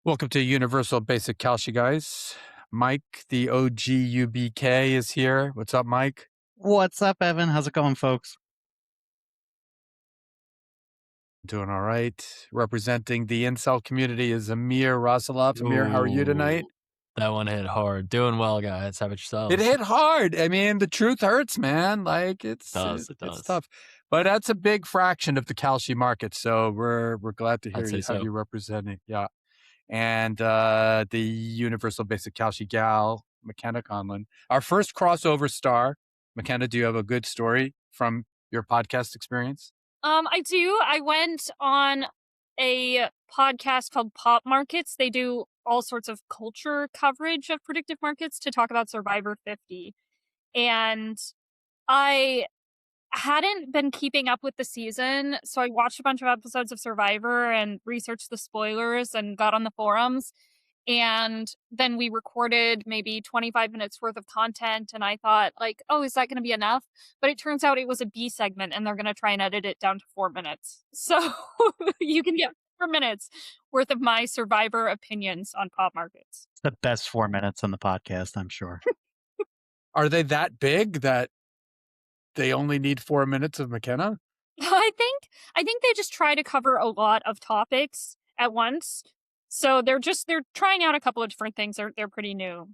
Welcome to Universal Basic Calci, guys. Mike, the OG UBK, is here. What's up, Mike? What's up, Evan? How's it going, folks? Doing all right. Representing the incel community is Amir Rasalov. Amir, how are you tonight? Ooh, that one hit hard. Doing well, guys. How about It yourselves? hit hard. I mean, the truth hurts, man. Like It does. It it's does. tough, but that's a big fraction of the Calci market. So we're glad to I'd say have so. you representing. Yeah, and the Universal Basic Calci gal, McKenna Conlon, our first crossover star. McKenna, do you have a good story from your podcast experience? I do. I went on a podcast called Pop Markets. They do all sorts of culture coverage of predictive markets to talk about Survivor 50. And I hadn't been keeping up with the season, so I watched a bunch of episodes of Survivor and researched the spoilers and got on the forums. And then we recorded maybe 25 minutes worth of content. And I thought, like, oh, is that going to be enough? But it turns out it was a B segment and they're going to try and edit it down to 4 minutes. So you can get 4 minutes worth of my Survivor opinions on Pop Markets. It's the best 4 minutes on the podcast, I'm sure. Are they that big that they only need 4 minutes of McKenna? I think they just try to cover a lot of topics at once. So they're trying out a couple of different things. They're pretty new.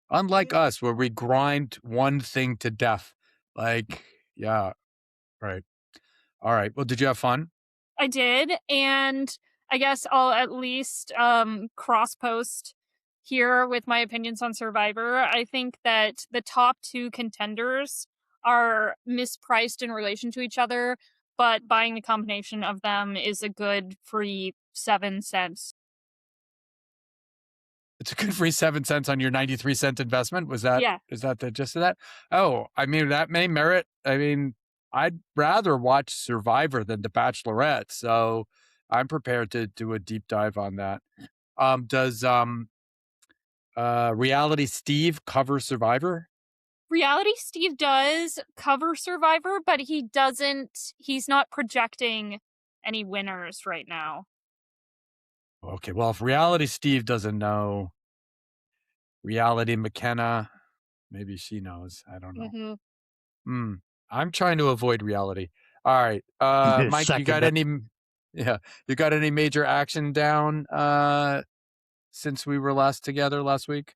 Unlike us, where we grind one thing to death. Like, yeah, right. All right. Well, did you have fun? I did, and I guess I'll at least cross post here with my opinions on Survivor. I think that the top two contenders are mispriced in relation to each other, but buying the combination of them is a good free 7 cents. It's a good free 7 cents on your 93-cent investment. Is that the gist of that? Oh, I mean, that may merit. I mean, I'd rather watch Survivor than The Bachelorette, so I'm prepared to do a deep dive on that. Does Reality Steve cover Survivor? Reality Steve does cover Survivor, but he's not projecting any winners right now. Okay, well, if Reality Steve doesn't know, Reality McKenna, maybe she knows. I don't know. Mm-hmm. I'm trying to avoid reality. All right, Mike, you got any major action down since we were last together last week?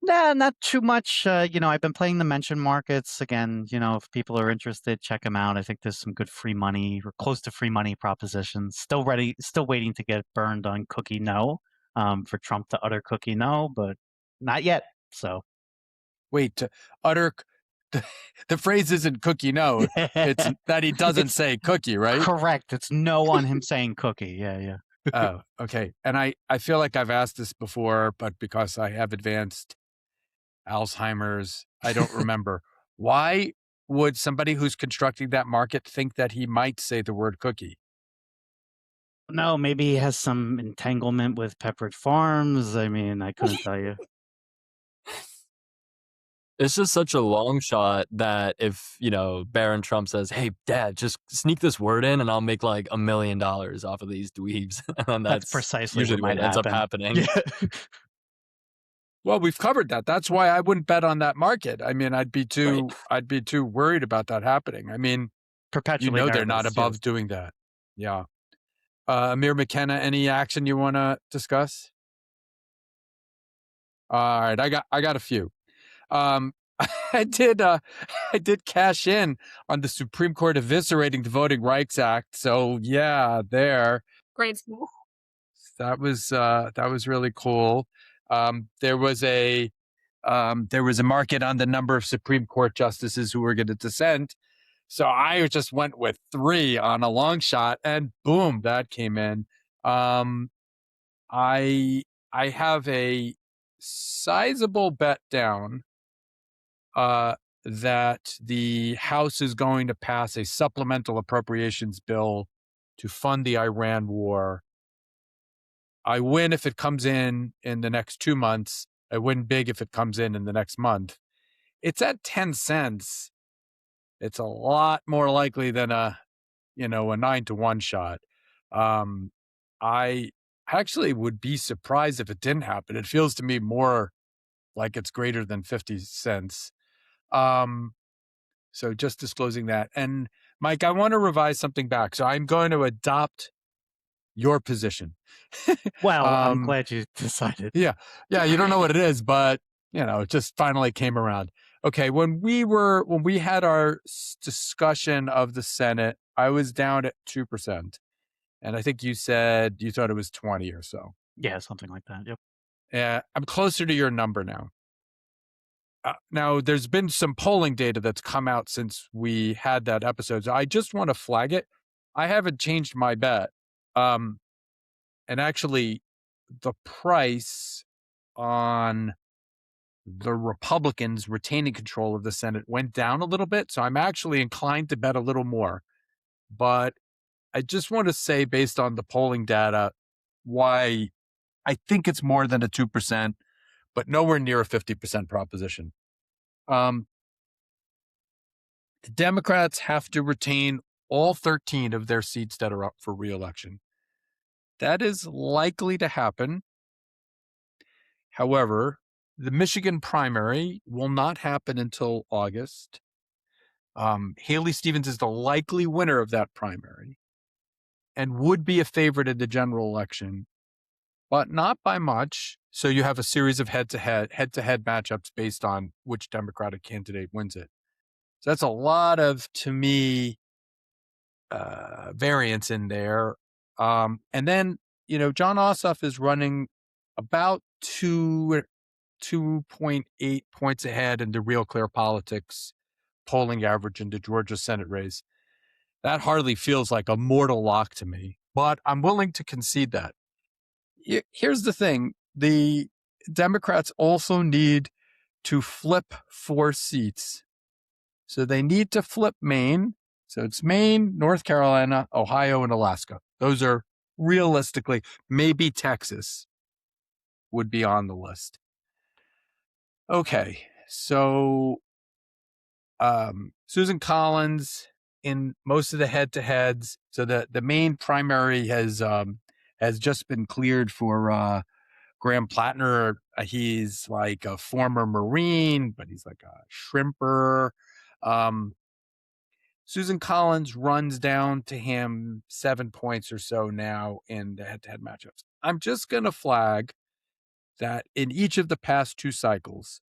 Nah, not too much. I've been playing the mention markets again. If people are interested, check them out. I think there's some good free money or close to free money propositions. Still waiting to get burned on Cookie No, for Trump to utter Cookie No, but not yet. So wait, utter. The phrase isn't cookie no. It's that he doesn't say cookie, right? Correct. It's no on him saying cookie. Yeah. Oh, okay. And I feel like I've asked this before, but because I have advanced Alzheimer's, I don't remember. Why would somebody who's constructing that market think that he might say the word cookie? No, maybe he has some entanglement with Peppered Farms. I mean, I couldn't tell you. It's just such a long shot that if, Barron Trump says, hey, Dad, just sneak this word in and I'll make like $1 million off of these dweebs. And that's precisely usually what ends up happening. Yeah. Well, we've covered that. That's why I wouldn't bet on that market. I mean, I'd be too worried about that happening. I mean, perpetually they're not above doing that. Yeah. Amir McKenna, any action you want to discuss? All right, I got a few. I did cash in on the Supreme Court eviscerating the Voting Rights Act. So yeah, there. Great. That was really cool. There was a market on the number of Supreme Court justices who were going to dissent. So I just went with 3 on a long shot, and boom, that came in. I have a sizable bet down that the House is going to pass a supplemental appropriations bill to fund the Iran war. I win if it comes in the next 2 months. I win big if it comes in the next month. It's at 10 cents. It's a lot more likely than a 9-to-1 shot. I I actually would be surprised if it didn't happen. It feels to me more like it's greater than 50 cents. So just disclosing that. And Mike, I want to revise something back. So I'm going to adopt your position. Well, I'm glad you decided. Yeah. You don't know what it is, but it just finally came around. Okay. When we had our discussion of the Senate, I was down at 2%. And I think you said you thought it was 20 or so. Yeah, something like that. Yep. Yeah. I'm closer to your number now. Now, there's been some polling data that's come out since we had that episode. So I just want to flag it. I haven't changed my bet. And actually, the price on the Republicans retaining control of the Senate went down a little bit. So I'm actually inclined to bet a little more. But I just want to say, based on the polling data, why I think it's more than a 2%, but nowhere near a 50% proposition. The Democrats have to retain all 13 of their seats that are up for re-election. That is likely to happen. However, the Michigan primary will not happen until August. Haley Stevens is the likely winner of that primary and would be a favorite in the general election, but not by much. So you have a series of head-to-head matchups based on which Democratic candidate wins it. So that's a lot of, to me, variance in there. And then, John Ossoff is running about 2.8 points ahead in the Real Clear Politics polling average in the Georgia Senate race. That hardly feels like a mortal lock to me, but I'm willing to concede that. Here's the thing. The Democrats also need to flip 4 seats. So they need to flip Maine. So it's Maine, North Carolina, Ohio, and Alaska. Those are realistically, maybe Texas would be on the list. Okay, so Susan Collins in most of the head-to-heads. So the main primary has just been cleared for Graham Plattner. He's like a former Marine, but he's like a shrimper. Susan Collins runs down to him 7 points or so now in the head-to-head matchups. I'm just going to flag that in each of the past 2 cycles,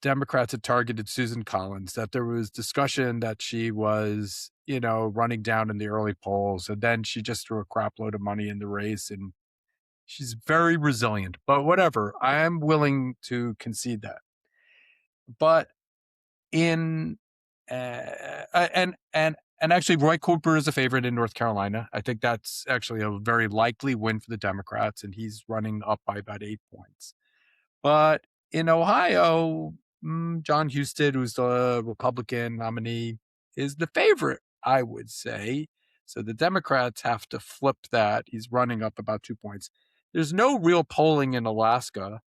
Democrats had targeted Susan Collins, that there was discussion that she was, running down in the early polls, and then she just threw a crap load of money in the race, and she's very resilient. But whatever, I am willing to concede that. But in and actually, Roy Cooper is a favorite in North Carolina. I think that's actually a very likely win for the Democrats, and he's running up by about 8 points. But in Ohio, John Husted, who's the Republican nominee, is the favorite, I would say. So the Democrats have to flip that. He's running up about 2 points. There's no real polling in Alaska.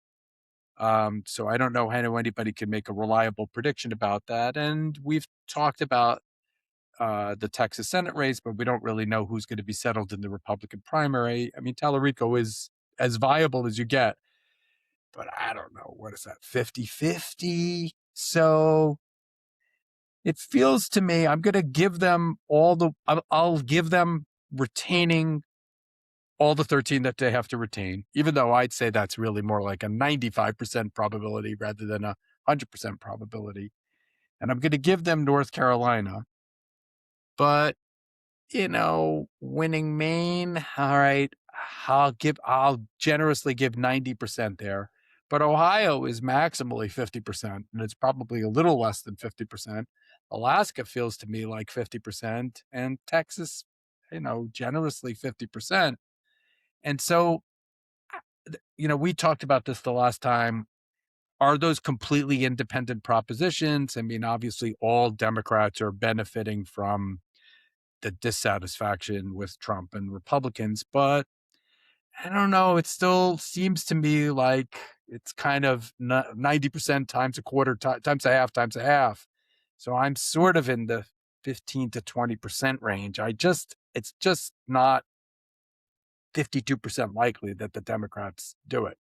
So I don't know how anybody can make a reliable prediction about that. And we've talked about the Texas Senate race, but we don't really know who's going to be settled in the Republican primary. I mean, Tallarico is as viable as you get, but I don't know. What is that, 50-50? So it feels to me, I'm going to give them I'll give them retaining all the 13 that they have to retain, even though I'd say that's really more like a 95% probability rather than a 100% probability. And I'm going to give them North Carolina. But, winning Maine, all right, I'll generously give 90% there. But Ohio is maximally 50%, and it's probably a little less than 50%. Alaska feels to me like 50%, and Texas, generously 50%. And so, we talked about this the last time. Are those completely independent propositions? I mean, obviously, all Democrats are benefiting from the dissatisfaction with Trump and Republicans, but I don't know. It still seems to me like it's kind of 90% times a quarter, times a half. So I'm sort of in the 15 to 20% range. It's just not 52% likely that the Democrats do it.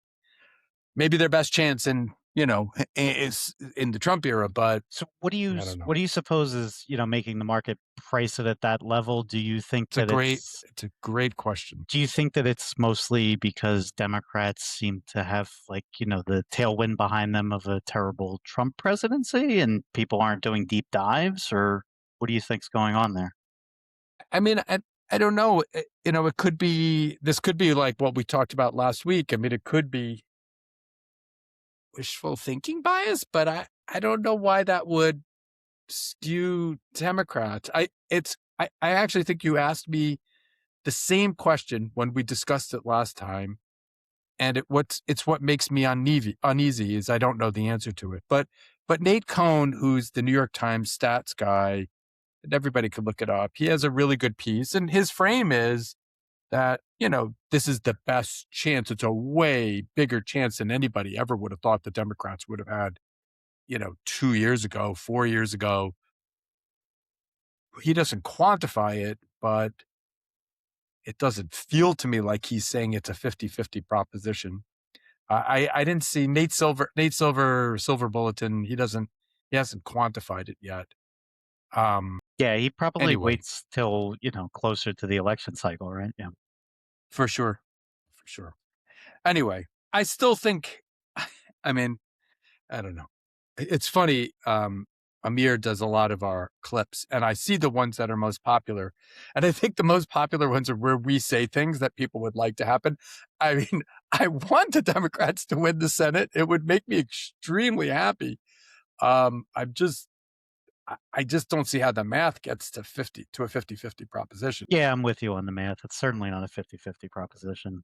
Maybe their best chance is in the Trump era, but So what do you I don't know. what do you suppose is making the market price it at that level? Do you think that It's a great question. do you think that it's mostly because Democrats seem to have the tailwind behind them of a terrible Trump presidency and people aren't doing deep dives, or what do you think's going on there? I mean, I don't know. It could be, this could be like what we talked about last week. I mean, it could be wishful thinking bias, but I don't know why that would skew Democrats. I actually think you asked me the same question when we discussed it last time, and it's what makes me uneasy is I don't know the answer to it. But Nate Cohn, who's the New York Times stats guy, and everybody could look it up. He has a really good piece, and his frame is that this is the best chance. It's a way bigger chance than anybody ever would have thought the Democrats would have had 2 years ago, 4 years ago. He doesn't quantify it, but it doesn't feel to me like he's saying it's a 50-50 proposition. I didn't see Nate Silver Bulletin. He hasn't quantified it yet. Yeah, he probably Anyway. waits till closer to the election cycle, right? Yeah. For sure. Anyway, I still think, I mean, I don't know. It's funny. Amir does a lot of our clips, and I see the ones that are most popular. And I think the most popular ones are where we say things that people would like to happen. I mean, I want the Democrats to win the Senate. It would make me extremely happy. I just don't see how the math gets to a 50-50 proposition. Yeah, I'm with you on the math. It's certainly not a 50-50 proposition.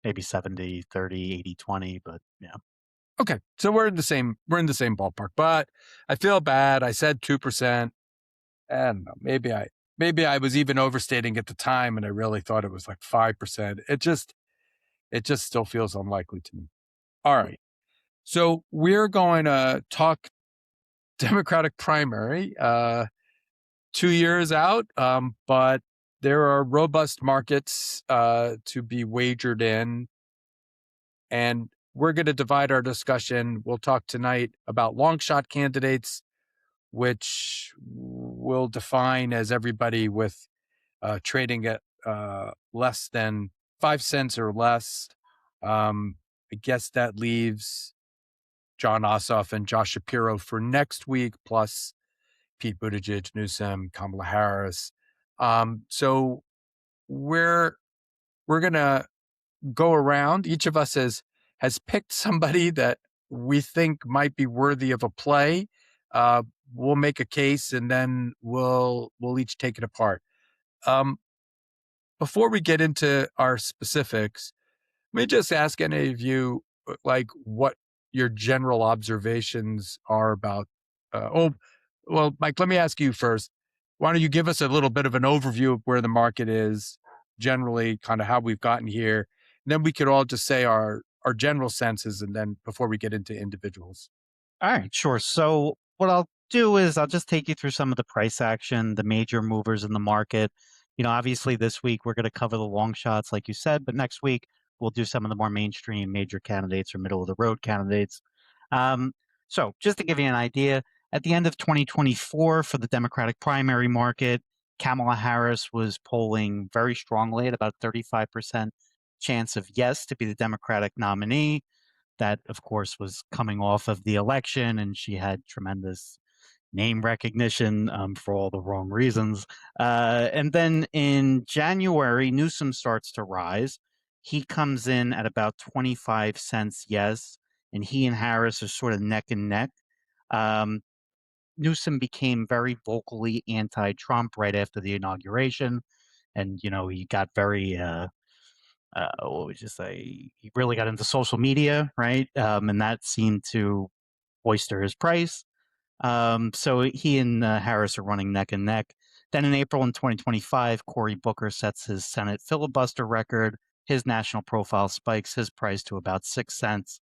Maybe 70-30, 80-20, but yeah. Okay, so we're in the same ballpark, but I feel bad. I said 2%. I don't know. Maybe I was even overstating at the time, and I really thought it was like 5%. It just still feels unlikely to me. All right, so we're going to talk Democratic primary 2 years out, but there are robust markets to be wagered in, and we're going to divide our discussion. We'll talk tonight about long shot candidates, which we'll define as everybody with trading at less than 5 cents or less. I guess that leaves John Ossoff and Josh Shapiro for next week, plus Pete Buttigieg, Newsom, Kamala Harris. So we're going to go around. Each of us has picked somebody that we think might be worthy of a play. We'll make a case, and then we'll each take it apart. Before we get into our specifics, let me just ask any of you, like, what your general observations are about. Mike, let me ask you first. Why don't you give us a little bit of an overview of where the market is, generally, kind of how we've gotten here, and then we could all just say our general senses, and then before we get into individuals. All right, sure. So what I'll do is I'll just take you through some of the price action, the major movers in the market. Obviously this week we're going to cover the long shots, like you said, but next week we'll do some of the more mainstream major candidates or middle of the road candidates. So just to give you an idea, at the end of 2024 for the Democratic primary market, Kamala Harris was polling very strongly at about 35% chance of yes to be the Democratic nominee. That, of course, was coming off of the election, and she had tremendous name recognition for all the wrong reasons. And then in January, Newsom starts to rise. He comes in at about 25 cents yes, and he and Harris are sort of neck and neck. Newsom became very vocally anti-Trump right after the inauguration, and he got very what would you say? He really got into social media, right? And that seemed to oyster his price. So he and Harris are running neck and neck. Then in April in 2025, Cory Booker sets his Senate filibuster record. His national profile spikes his price to about 6 cents.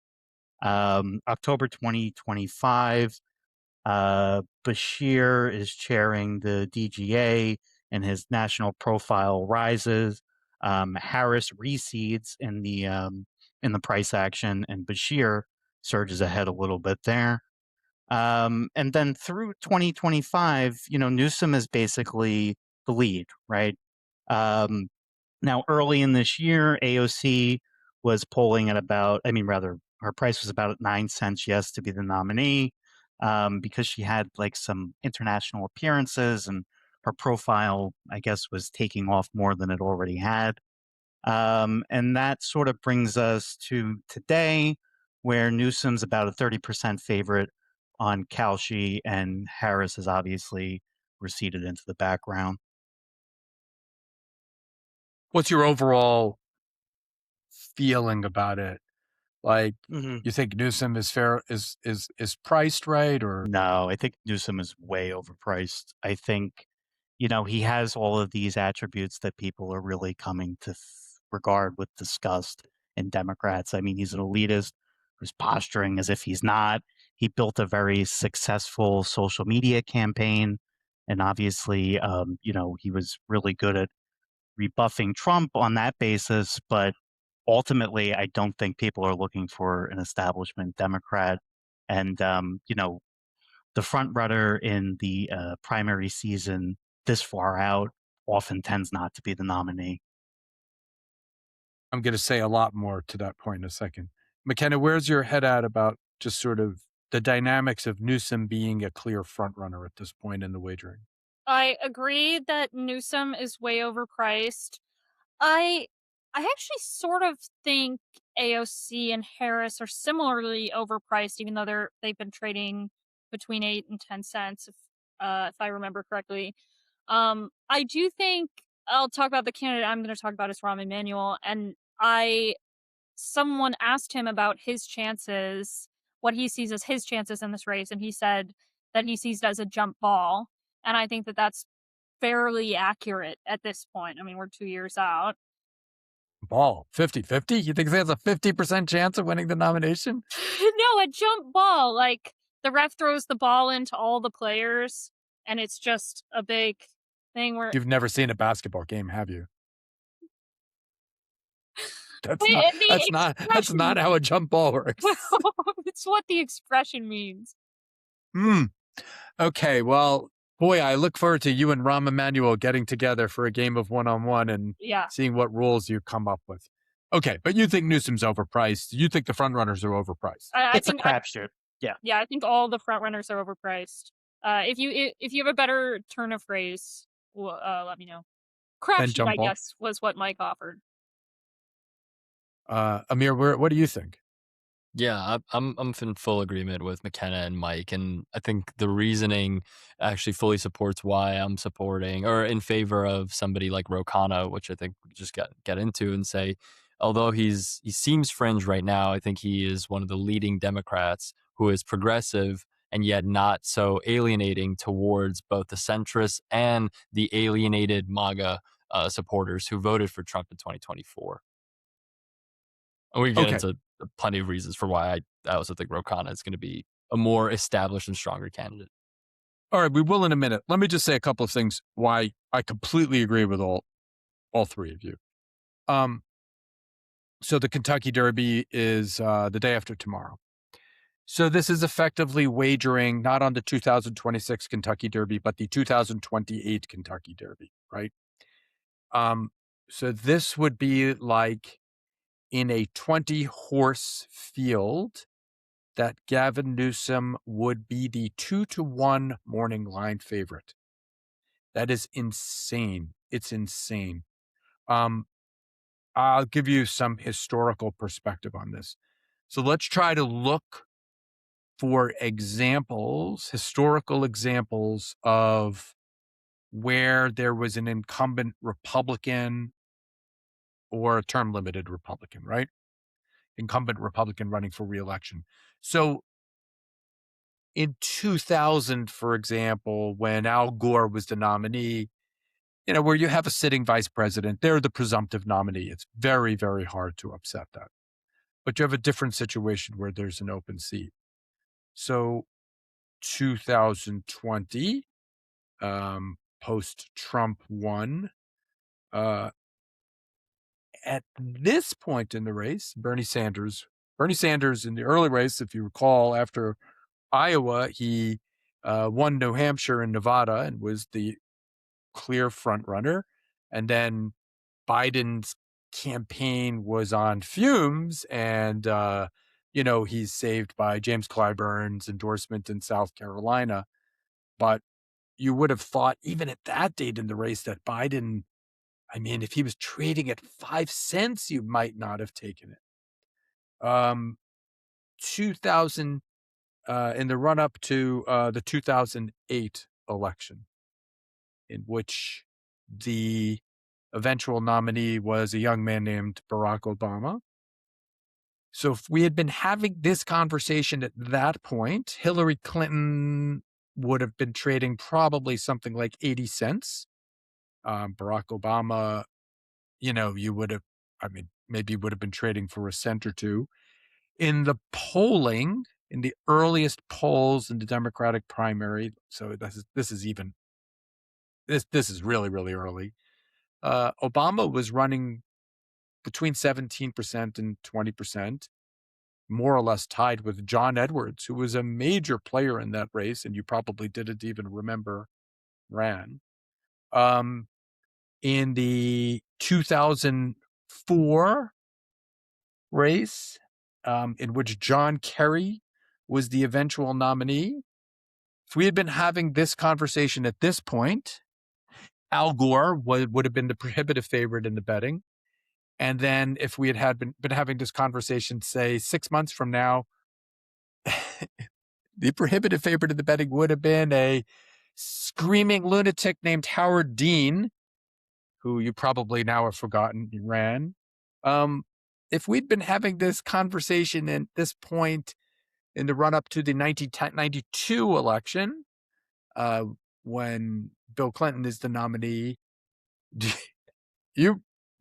October 2025, Beshear is chairing the DGA and his national profile rises. Harris reseeds in the price action, and Beshear surges ahead a little bit there. And then through 2025, Newsom is basically the lead, right? Now, early in this year, AOC was polling at about, her price was about 9 cents, yes, to be the nominee, because she had like some international appearances and her profile, I guess, was taking off more than it already had. And that sort of brings us to today, where Newsom's about a 30% favorite on Kalshi, and Harris is obviously receded into the background. What's your overall feeling about it? Like, you think Newsom is fair, is priced right, or No, I think Newsom is way overpriced. I think, he has all of these attributes that people are really coming to regard with disgust in Democrats. I mean, he's an elitist who's posturing as if he's not. He built a very successful social media campaign. And obviously, he was really good at rebuffing Trump on that basis. But ultimately, I don't think people are looking for an establishment Democrat. And, the front runner in the primary season this far out often tends not to be the nominee. I'm going to say a lot more to that point in a second. McKenna, where's your head at about just sort of the dynamics of Newsom being a clear front runner at this point in the wagering? I agree that Newsom is way overpriced. I actually sort of think AOC and Harris are similarly overpriced, even though they've been trading between 8 and 10 cents, if I remember correctly. I do think I'll talk about the candidate I'm going to talk about is Rahm Emanuel, and someone asked him about his chances, what he sees as his chances in this race, and he said that he sees it as a jump ball, and I think that that's fairly accurate at this point. I mean, we're 2 years out. Ball, 50-50? You think he has a 50% chance of winning the nomination? No, a jump ball. Like, the ref throws the ball into all the players, and it's just a big thing where... You've never seen a basketball game, have you? That's Wait, not the that's not that's not how a jump ball works. It's what the expression means. Okay, well, boy, I look forward to you and Rahm Emanuel getting together for a game of one-on-one and Yeah. seeing what rules you come up with. Okay, but you think Newsom's overpriced. You think the front runners are overpriced. It's a crapshoot. Yeah. Yeah, I think all the front runners are overpriced. If you have a better turn of phrase, let me know. Crapshoot, jump I ball? guess, was what Mike offered. Amir, what do you think? Yeah, I'm in full agreement with McKenna and Mike, and I think the reasoning actually fully supports why I'm supporting or in favor of somebody like Khanna, which I think we just get into and say, although he seems fringe right now, I think he is one of the leading Democrats who is progressive and yet not so alienating towards both the centrists and the alienated MAGA supporters who voted for Trump in 2024. And we get into plenty of reasons for why I also think Khanna is going to be a more established and stronger candidate. All right, we will in a minute. Let me just say a couple of things why I completely agree with all three of you. So the Kentucky Derby is the day after tomorrow. So this is effectively wagering not on the 2026 Kentucky Derby, but the 2028 Kentucky Derby, right? So this would be like in a 20-horse field that Gavin Newsom would be the 2-1 morning line favorite. That is insane. It's insane. I'll give you some historical perspective on this. So let's try to look for examples, historical examples of where there was an incumbent Republican or a term limited Republican, right? Incumbent Republican running for re-election. So in 2000, for example, when Al Gore was the nominee, where you have a sitting vice president, they're the presumptive nominee. It's very, very hard to upset that. But you have a different situation where there's an open seat. So 2020, post-Trump won, at this point in the race, Bernie Sanders in the early race, if you recall, after Iowa, he won New Hampshire and Nevada and was the clear front runner. And then Biden's campaign was on fumes, and he's saved by James Clyburn's endorsement in South Carolina. But you would have thought, even at that date in the race, that Biden, I mean, if he was trading at 5 cents, you might not have taken it. 2000 in the run up to the 2008 election, in which the eventual nominee was a young man named Barack Obama. So if we had been having this conversation at that point, Hillary Clinton would have been trading probably something like 80 cents. Barack Obama, you would have, maybe would have been trading for a cent or two. In the polling, in the earliest polls in the Democratic primary, so this is really, really early. Obama was running between 17% and 20%, more or less tied with John Edwards, who was a major player in that race, and you probably didn't even remember ran. In the 2004 race, in which John Kerry was the eventual nominee, if we had been having this conversation at this point, Al Gore would have been the prohibitive favorite in the betting. And then if we had been having this conversation, say 6 months from now, the prohibitive favorite in the betting would have been a screaming lunatic named Howard Dean, who you probably now have forgotten he ran. If we'd been having this conversation at this point in the run-up to the 1992 election, when Bill Clinton is the nominee,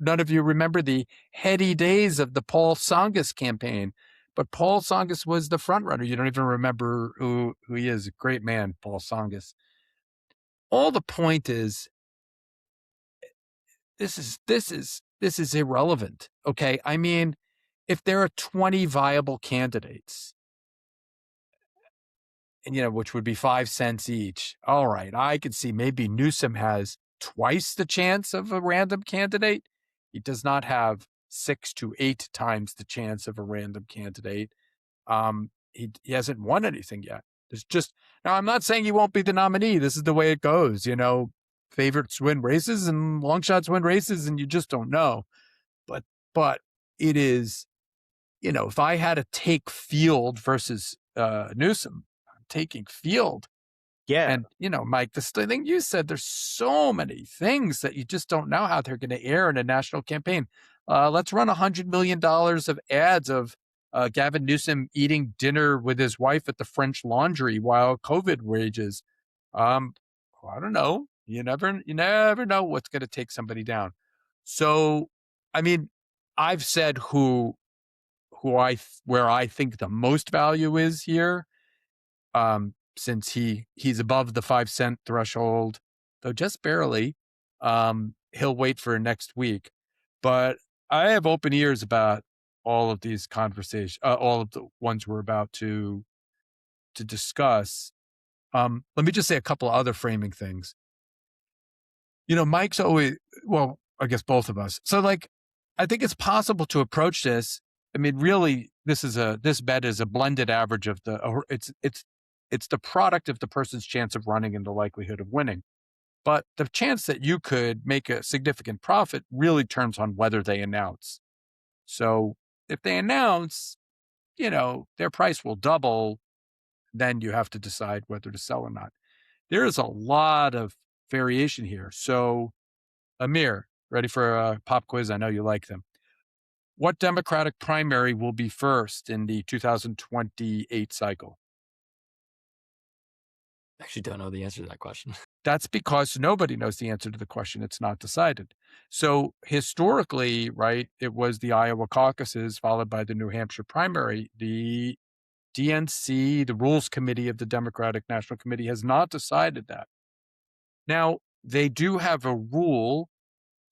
none of you remember the heady days of the Paul Tsongas campaign, but Paul Tsongas was the front runner. You don't even remember who he is. A great man, Paul Tsongas. All the point is, this is irrelevant. Okay, I mean, if there are 20 viable candidates, and which would be 5 cents each, all right, I could see maybe Newsom has twice the chance of a random candidate. He does not have 6 to 8 times the chance of a random candidate. He hasn't won anything yet. Now, I'm not saying he won't be the nominee. This is the way it goes. Favorites win races and long shots win races, and you just don't know. But it is, if I had to take Field versus Newsom, I'm taking Field. Yeah. And, Mike, the thing you said, there's so many things that you just don't know how they're going to air in a national campaign. Let's run $100 million of ads of Gavin Newsom eating dinner with his wife at the French Laundry while COVID rages. I don't know. You never know what's going to take somebody down. So, I mean, I've said where I think the most value is here. Since he's above the 5 cent threshold, though just barely. He'll wait for next week. But I have open ears about all of these conversations, all of the ones we're about to discuss. Let me just say a couple of other framing things. Mike's always, well, I guess both of us. So I think it's possible to approach this. I mean, really, this bet is a blended average of it's the product of the person's chance of running and the likelihood of winning. But the chance that you could make a significant profit really turns on whether they announce. So if they announce, their price will double, then you have to decide whether to sell or not. There is a lot of variation here. So, Amir, ready for a pop quiz? I know you like them. What Democratic primary will be first in the 2028 cycle? I actually don't know the answer to that question. That's because nobody knows the answer to the question. It's not decided. So historically, right, it was the Iowa caucuses followed by the New Hampshire primary. The DNC, the Rules Committee of the Democratic National Committee, has not decided that. Now, they do have a rule.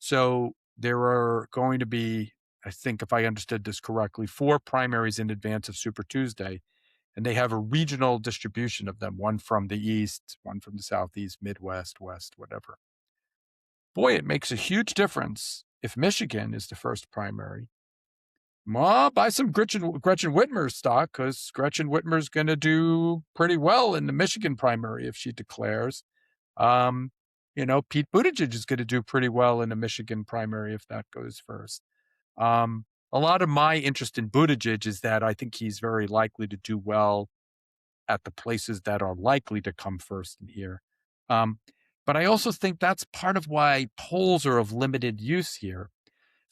So there are going to be, I think if I understood this correctly, 4 primaries in advance of Super Tuesday, and they have a regional distribution of them, one from the East, one from the Southeast, Midwest, West, whatever. Boy, it makes a huge difference if Michigan is the first primary. Buy some Gretchen Whitmer stock, because Gretchen Whitmer's going to do pretty well in the Michigan primary if she declares. Pete Buttigieg is going to do pretty well in the Michigan primary if that goes first. A lot of my interest in Buttigieg is that I think he's very likely to do well at the places that are likely to come first in here. But I also think that's part of why polls are of limited use here.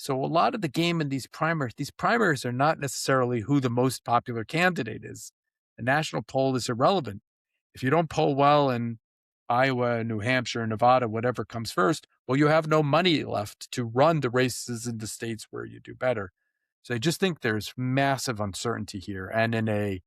So a lot of the game in these primaries are not necessarily who the most popular candidate is. A national poll is irrelevant. If you don't poll well in Iowa, New Hampshire, Nevada, whatever comes first, well, you have no money left to run the races in the states where you do better. So I just think there's massive uncertainty here. And in a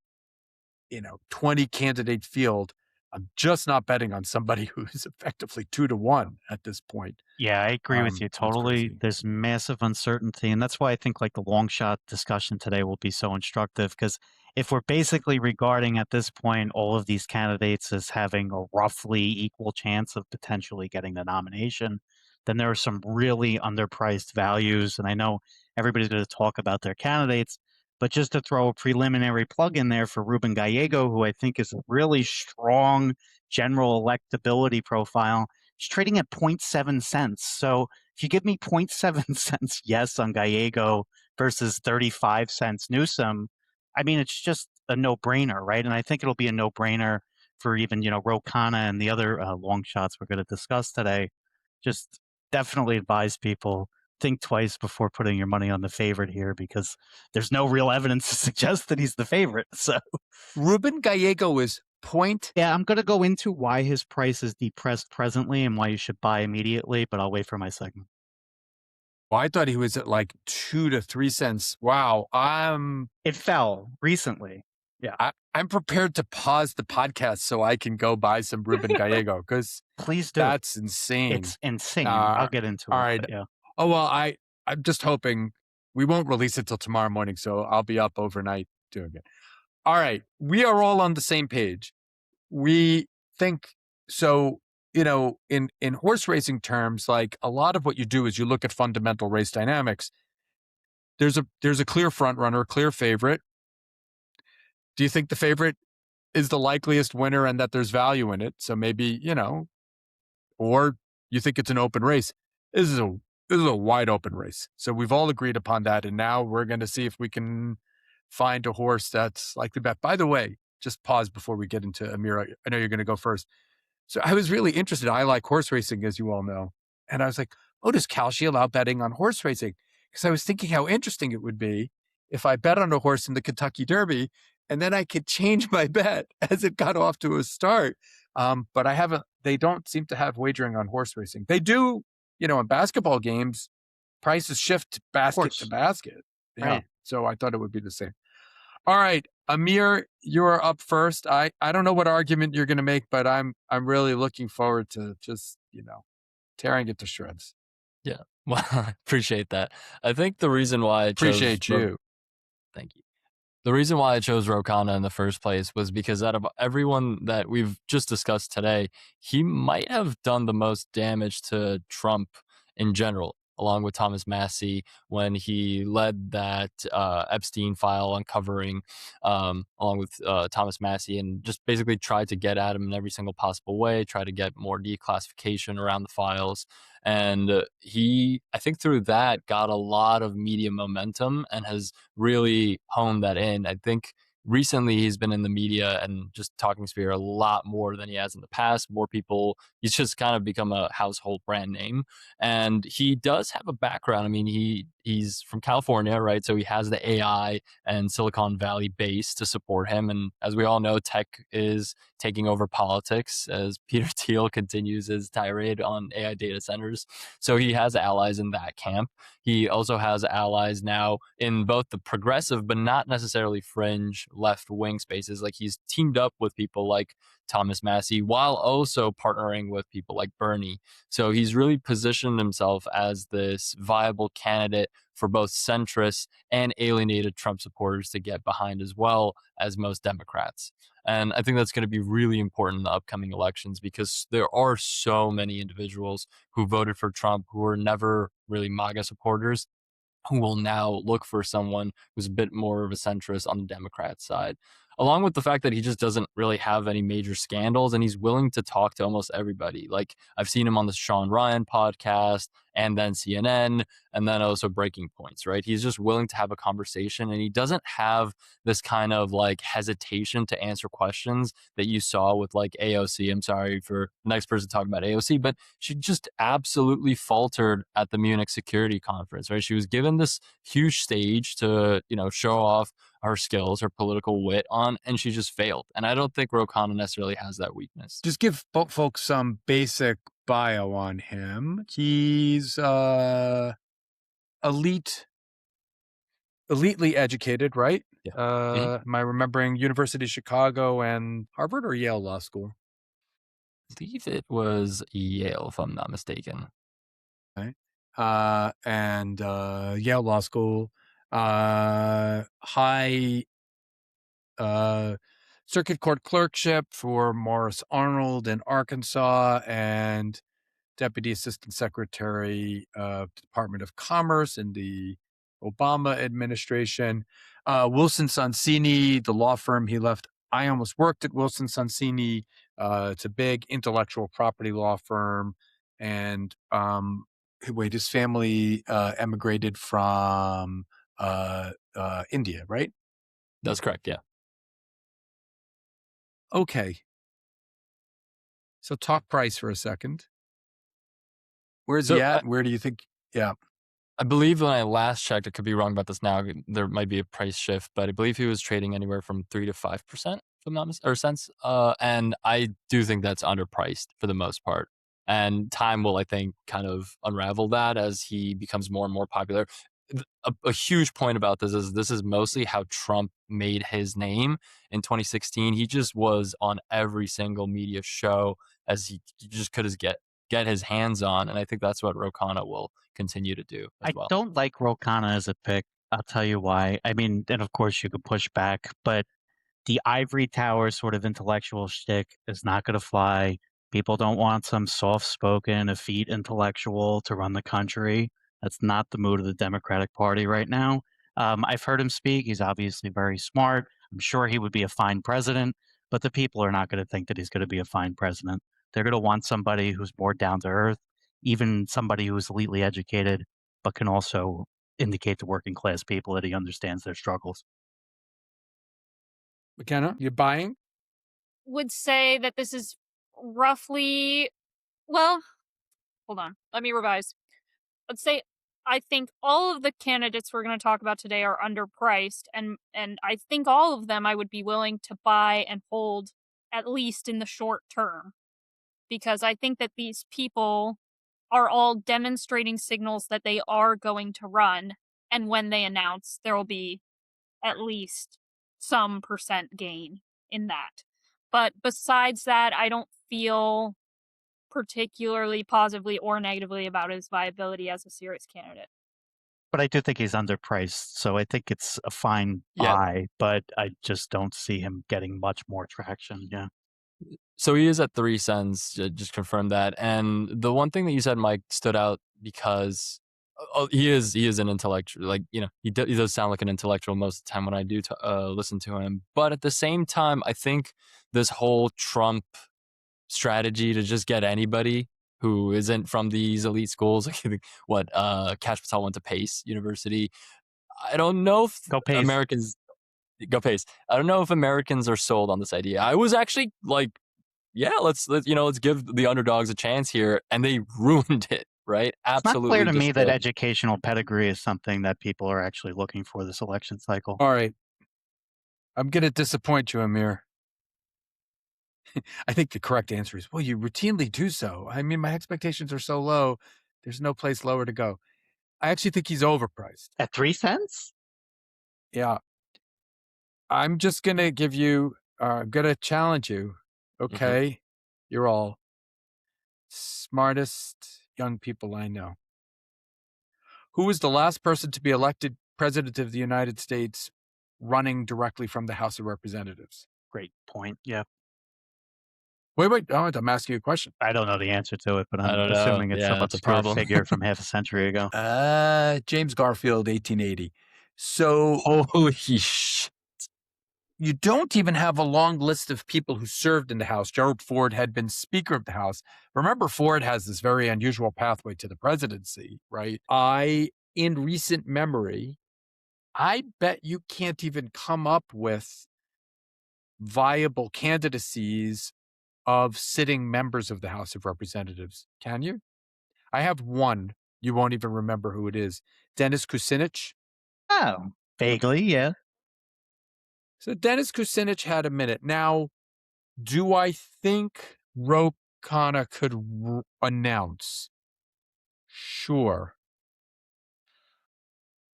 20 candidate field, I'm just not betting on somebody who's effectively 2-1 at this point. Yeah, I agree with you That's totally. crazy. There's massive uncertainty, and that's why I think like the long shot discussion today will be so instructive, because if we're basically regarding at this point all of these candidates as having a roughly equal chance of potentially getting the nomination, then there are some really underpriced values. And I know everybody's going to talk about their candidates, but just to throw a preliminary plug in there for Ruben Gallego, who I think is a really strong general electability profile, it's trading at 0.7 cents. So if you give me 0.7 cents yes on Gallego versus 35 cents Newsom, I mean, it's just a no-brainer, right? And I think it'll be a no-brainer for even, Khanna and the other long shots we're going to discuss today. Just definitely advise people, think twice before putting your money on the favorite here, because there's no real evidence to suggest that he's the favorite. So Ruben Gallego is point. yeah, I'm going to go into why his price is depressed presently and why you should buy immediately, but I'll wait for my segment. Well, I thought he was at like 2 to 3 cents. Wow. It fell recently. Yeah. I'm prepared to pause the podcast so I can go buy some Ruben Gallego, because Please do. that's insane. It's insane. I'll get into it. All right. Yeah. Oh, well, I'm just hoping we won't release it till tomorrow morning, so I'll be up overnight doing it. All right. We are all on the same page. We think so, in horse racing terms, like a lot of what you do is you look at fundamental race dynamics. There's a clear front runner, clear favorite. Do you think the favorite is the likeliest winner and that there's value in it? So maybe, or you think it's an open race. This is a wide open race. So we've all agreed upon that. And now we're going to see if we can find a horse that's like the bet. By the way, just pause before we get into Amira. I know you're going to go first. So I was really interested. I like horse racing, as you all know. And I was like, oh, does Kalshi allow betting on horse racing? Because I was thinking how interesting it would be if I bet on a horse in the Kentucky Derby and then I could change my bet as it got off to a start. But they don't seem to have wagering on horse racing. They do, in basketball games, prices shift basket to basket. Yeah. Right. So I thought it would be the same. All right, Amir, you're up first. I don't know what argument you're going to make, but I'm really looking forward to just, tearing it to shreds. Yeah. Well, I appreciate that. I think the reason why I chose Appreciate you. Thank you. The reason why I chose Ro Khanna in the first place was because out of everyone that we've just discussed today, he might have done the most damage to Trump in general, along with Thomas Massie when he led that Epstein file uncovering, along with Thomas Massie, and just basically tried to get at him in every single possible way, try to get more declassification around the files. And I think through that, got a lot of media momentum and has really honed that in. I think recently he's been in the media and just talking sphere a lot more than he has in the past. More people, he's just kind of become a household brand name. And he does have a background. I mean, he's from California, right? So he has the AI and Silicon Valley base to support him. And as we all know, tech is taking over politics as Peter Thiel continues his tirade on AI data centers. So he has allies in that camp. He also has allies now in both the progressive, but not necessarily fringe left wing spaces. Like he's teamed up with people like Thomas Massey while also partnering with people like Bernie. So he's really positioned himself as this viable candidate for both centrists and alienated Trump supporters to get behind, as well as most Democrats. And I think that's going to be really important in the upcoming elections because there are so many individuals who voted for Trump who were never really MAGA supporters, who will now look for someone who's a bit more of a centrist on the Democrat side. Along with the fact that he just doesn't really have any major scandals and he's willing to talk to almost everybody. Like I've seen him on the Sean Ryan podcast and then CNN and then also Breaking Points, right? He's just willing to have a conversation and he doesn't have this kind of like hesitation to answer questions that you saw with like AOC. I'm sorry for the next person talking about AOC, but she just absolutely faltered at the Munich Security Conference, right? She was given this huge stage to, show off her skills, her political wit on, and she just failed. And I don't think Ro Khanna necessarily has that weakness. Just give folks some basic bio on him. He's elitely educated, right? Yeah. Am I remembering University of Chicago and Harvard or Yale Law School? I believe it was Yale, if I'm not mistaken. Okay. And Yale Law School, high circuit court clerkship for Morris Arnold in Arkansas, and Deputy Assistant Secretary of Department of Commerce in the Obama administration. Wilson Sonsini, the law firm he left. I almost worked at Wilson Sonsini. It's a big intellectual property law firm. And his family emigrated from India, right? That's correct, yeah. Okay. So talk price for a second. Where's he at? Where do you think? Yeah. I believe when I last checked, I could be wrong about this now, there might be a price shift, but I believe he was trading anywhere from 3 to 5%, if I'm not or cents. And I do think that's underpriced for the most part. And time will, I think, kind of unravel that as he becomes more and more popular. A huge point about this is mostly how Trump made his name in 2016. He just was on every single media show as he just could get his hands on, and I think that's what Ro Khanna will continue to do as well. I don't like Ro Khanna as a pick. I'll tell you why. I mean, and of course you could push back, but the ivory tower sort of intellectual shtick is not going to fly. People don't want some soft-spoken, effete intellectual to run the country. That's not the mood of the Democratic Party right now. I've heard him speak. He's obviously very smart. I'm sure he would be a fine president, but the people are not going to think that he's going to be a fine president. They're going to want somebody who's more down to earth, even somebody who's elitely educated, but can also indicate to working class people that he understands their struggles. McKenna, you buying? Would say that this is roughly, well, hold on. Let me revise. Let's say I think all of the candidates we're going to talk about today are underpriced, and I think all of them I would be willing to buy and hold at least in the short term, because I think that these people are all demonstrating signals that they are going to run, and when they announce, there will be at least some percent gain in that. But besides that, I don't feel particularly positively or negatively about his viability as a serious candidate. But I do think he's underpriced, so I think it's a fine buy, but I just don't see him getting much more traction. Yeah. So he is at 3 cents, just confirm that. And the one thing that you said, Mike, stood out because he is an intellectual. Like, he does sound like an intellectual most of the time when I do listen to him. But at the same time, I think this whole Trump strategy to just get anybody who isn't from these elite schools, like Kash Patel went to Pace University. I don't know if Go Pace. Americans go Pace. I don't know if Americans are sold on this idea. I was actually like, yeah, let's give the underdogs a chance here, and they ruined it, right? Absolutely. It's not clear to me that educational pedigree is something that people are actually looking for this election cycle. All right. I'm going to disappoint you, Amir. I think the correct answer is, well, you routinely do so. I mean, my expectations are so low. There's no place lower to go. I actually think he's overpriced. At 3 cents? Yeah. I'm just going to give you, going to challenge you. Okay. You're all smartest young people I know. Who was the last person to be elected president of the United States running directly from the House of Representatives? Great point. Yeah. Wait. Oh, I'm asking you a question. I don't know the answer to it, but I I'm don't know. assuming it's Yeah, some that's a obscure problem. figure from half a century ago. James Garfield, 1880. So Holy shit. you don't even have a long list of people who served in the House. Gerald Ford had been Speaker of the House. Remember, Ford has this very unusual pathway to the presidency, right? In recent memory, I bet you can't even come up with viable candidacies of sitting members of the House of Representatives. Can you? I have one. You won't even remember who it is. Dennis Kucinich. Oh, vaguely, yeah. So Dennis Kucinich had a minute. Now, do I think Khanna could announce? Sure.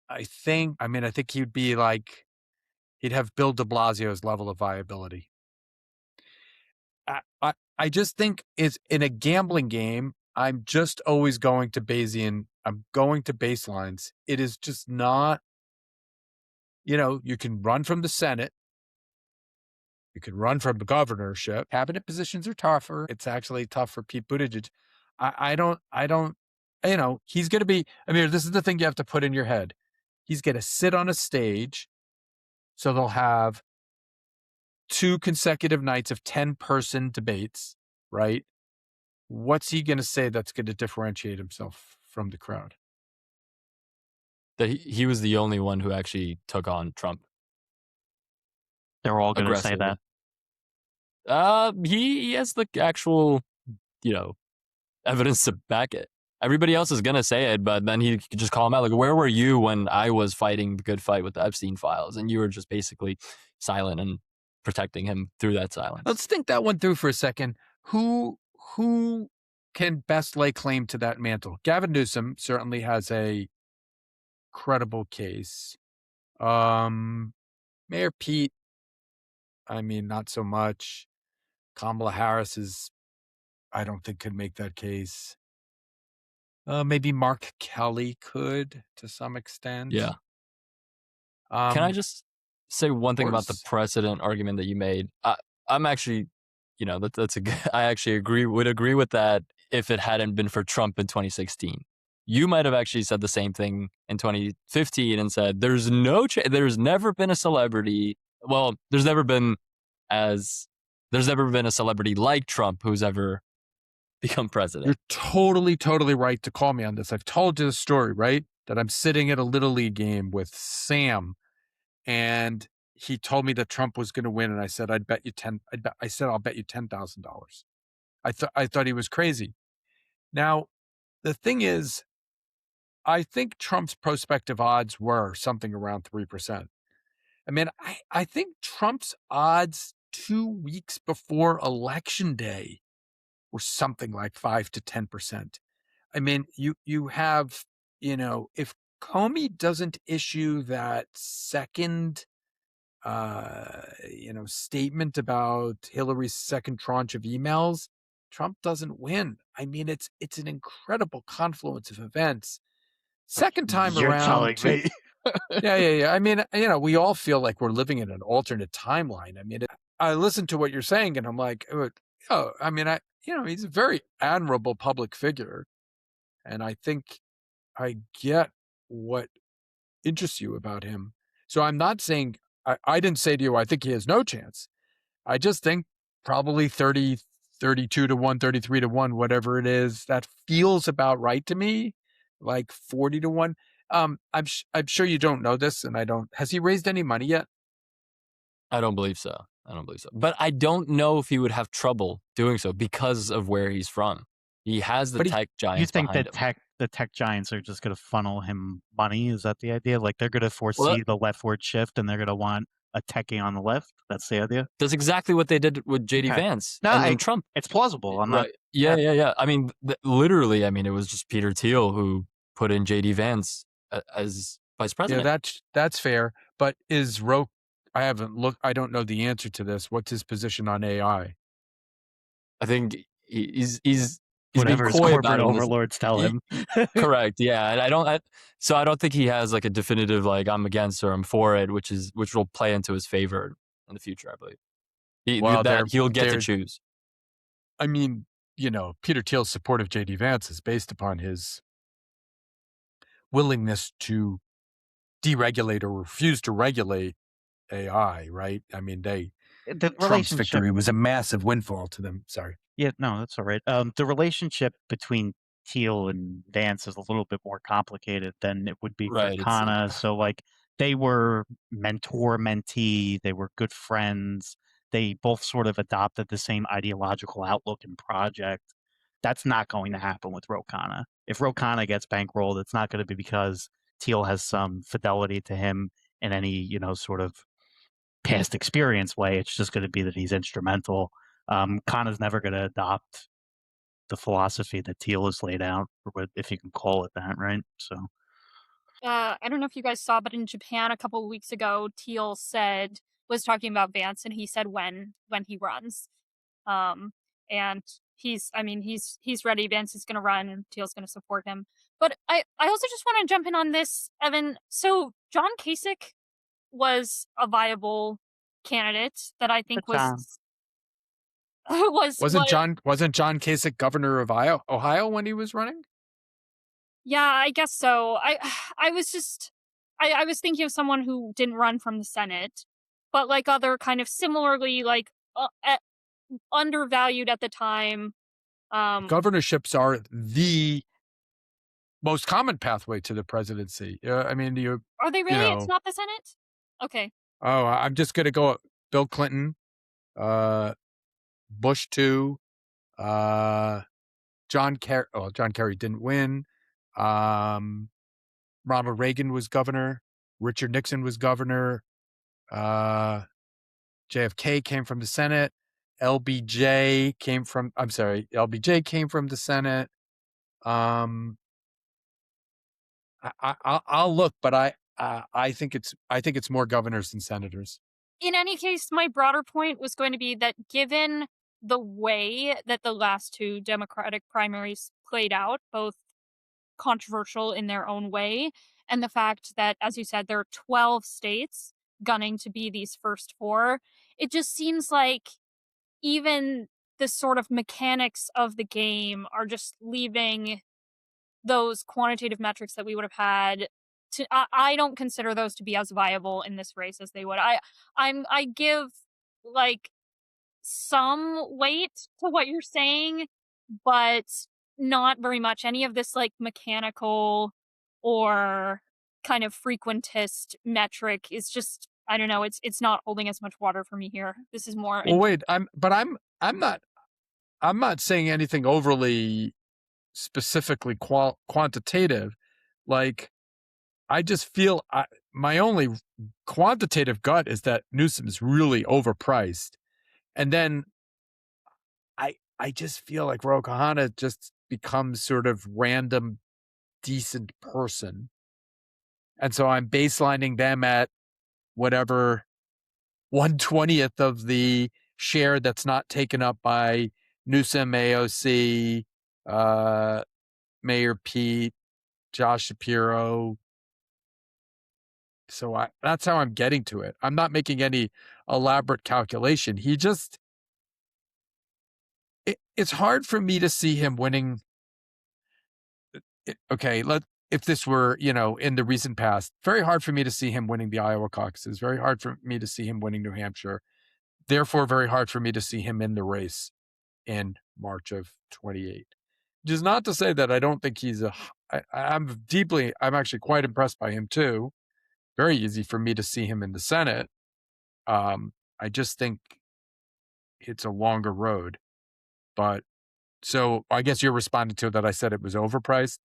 I think he'd be like, he'd have Bill de Blasio's level of viability. I just think it's in a gambling game. I'm just always going to Bayesian. I'm going to baselines. It is just not, you can run from the Senate. You can run from the governorship. Cabinet positions are tougher. It's actually tough for Pete Buttigieg. I don't, he's going to be, this is the thing you have to put in your head. He's going to sit on a stage. So they'll have 2 consecutive nights of 10-person debates, right? What's he going to say that's going to differentiate himself from the crowd? That he was the only one who actually took on Trump. They're all going to say that. He has the actual, evidence to back it. Everybody else is going to say it, but then he could just call him out. Like, where were you when I was fighting the good fight with the Epstein files? And you were just basically silent and protecting him through that silence. Let's think that one through for a second. Who can best lay claim to that mantle? Gavin Newsom certainly has a credible case. Mayor Pete, not so much. Kamala Harris I don't think could make that case. Maybe Mark Kelly could to some extent. Yeah. Can I just say one thing about the precedent argument that you made? I'm actually, that's a good, I actually would agree with that if it hadn't been for Trump in 2016. You might have actually said the same thing in 2015 and said, there's never been a celebrity. Well, there's never been a celebrity like Trump who's ever become president. You're totally, totally right to call me on this. I've told you the story, right? That I'm sitting at a Little League game with Sam, and he told me that Trump was going to win, and I said, I'll bet you $10,000. I thought he was crazy. Now, the thing is, I think Trump's prospective odds were something around 3%. I think Trump's odds 2 weeks before Election Day were something like 5 to 10%. You have, if Comey doesn't issue that second, statement about Hillary's second tranche of emails, Trump doesn't win. It's an incredible confluence of events. Second time You're around, telling me. yeah. We all feel like we're living in an alternate timeline. I listen to what you're saying, and I'm like, he's a very admirable public figure, and I think I get what interests you about him. So I'm not saying I didn't say to you I think he has no chance. I just think probably 30, 32 to 1, 33 to 1, whatever it is, that feels about right to me. Like 40 to 1. I'm sure you don't know this, and has he raised any money yet? I don't believe so. But I don't know if he would have trouble doing so because of where he's from. He has the tech giants. You think behind him. the tech giants are just going to funnel him money? Is that the idea? Like they're going to foresee the leftward shift, and they're going to want a techie on the left? That's the idea? That's exactly what they did with JD Vance and Trump. It's plausible. I'm not. Yeah. Literally, it was just Peter Thiel who put in JD Vance as vice president. Yeah, that's fair. But is haven't looked. I don't know the answer to this. What's his position on AI? I think he's being Whatever his coy corporate about it. overlords tell him. Correct. Yeah, and I don't think he has like a definitive like I'm against or I'm for it, which will play into his favor in the future. I believe Well, he'll get to they're- choose. I mean, Peter Thiel's support of J.D. Vance is based upon his willingness to deregulate or refuse to regulate AI, right? I mean, The Trump's relationship. victory was a massive windfall to them. Sorry. Yeah, no, that's all right. The relationship between Thiel and Vance is a little bit more complicated than it would be for Right, it's- Khanna. So, like, they were mentor mentee. They were good friends. They both sort of adopted the same ideological outlook and project. That's not going to happen with Ro Khanna. If Ro Khanna gets bankrolled, it's not going to be because Thiel has some fidelity to him in any, sort of past experience way. It's just going to be that he's instrumental. Khanna's never going to adopt the philosophy that Thiel has laid out, or if you can call it that, right? So I don't know if you guys saw, but in Japan a couple of weeks ago, Teal was talking about Vance, and he said when he runs, um, and he's ready. Vance is going to run, and Teal's going to support him. But I also just want to jump in on this, Evan. So John Kasich was a viable candidate that I think was Wasn't John Kasich governor of Ohio when he was running? Yeah, I guess so. I was just I was thinking of someone who didn't run from the Senate, but like other kind of similarly like undervalued at the time. Governorships are the most common pathway to the presidency. I mean, Are they really? It's not the Senate? Okay. Oh, I'm just going to go Bill Clinton, Bush 2, John Kerry. Oh, John Kerry didn't win. Ronald Reagan was governor. Richard Nixon was governor. JFK came from the Senate. LBJ came from the Senate. I'll look, but I think it's more governors than senators. In any case, my broader point was going to be that given the way that the last two Democratic primaries played out, both controversial in their own way, and the fact that, as you said, there are 12 states gunning to be these first four, it just seems like even the sort of mechanics of the game are just leaving those quantitative metrics that we would have had to I don't consider those to be as viable in this race as they would. I give like some weight to what you're saying, but not very much. Any of this like mechanical or kind of frequentist metric is just, I don't know, it's not holding as much water for me here. This is more Well, wait, I'm not saying anything overly specifically quantitative. Like, I just feel my only quantitative gut is that Newsom is really overpriced. And then I just feel like Ro Khanna just becomes sort of random decent person. And so I'm baselining them at whatever 1/20th of the share that's not taken up by Newsom, AOC, Mayor Pete, Josh Shapiro. So that's how I'm getting to it. I'm not making any elaborate calculation. He just, it's hard for me to see him winning. Okay, if this were, in the recent past, very hard for me to see him winning the Iowa caucuses, very hard for me to see him winning New Hampshire. Therefore, very hard for me to see him in the race in March of 28. Which is not to say that I don't think I'm actually quite impressed by him too. Very easy for me to see him in the Senate. I just think it's a longer road. But so I guess you're responding to that. I said it was overpriced.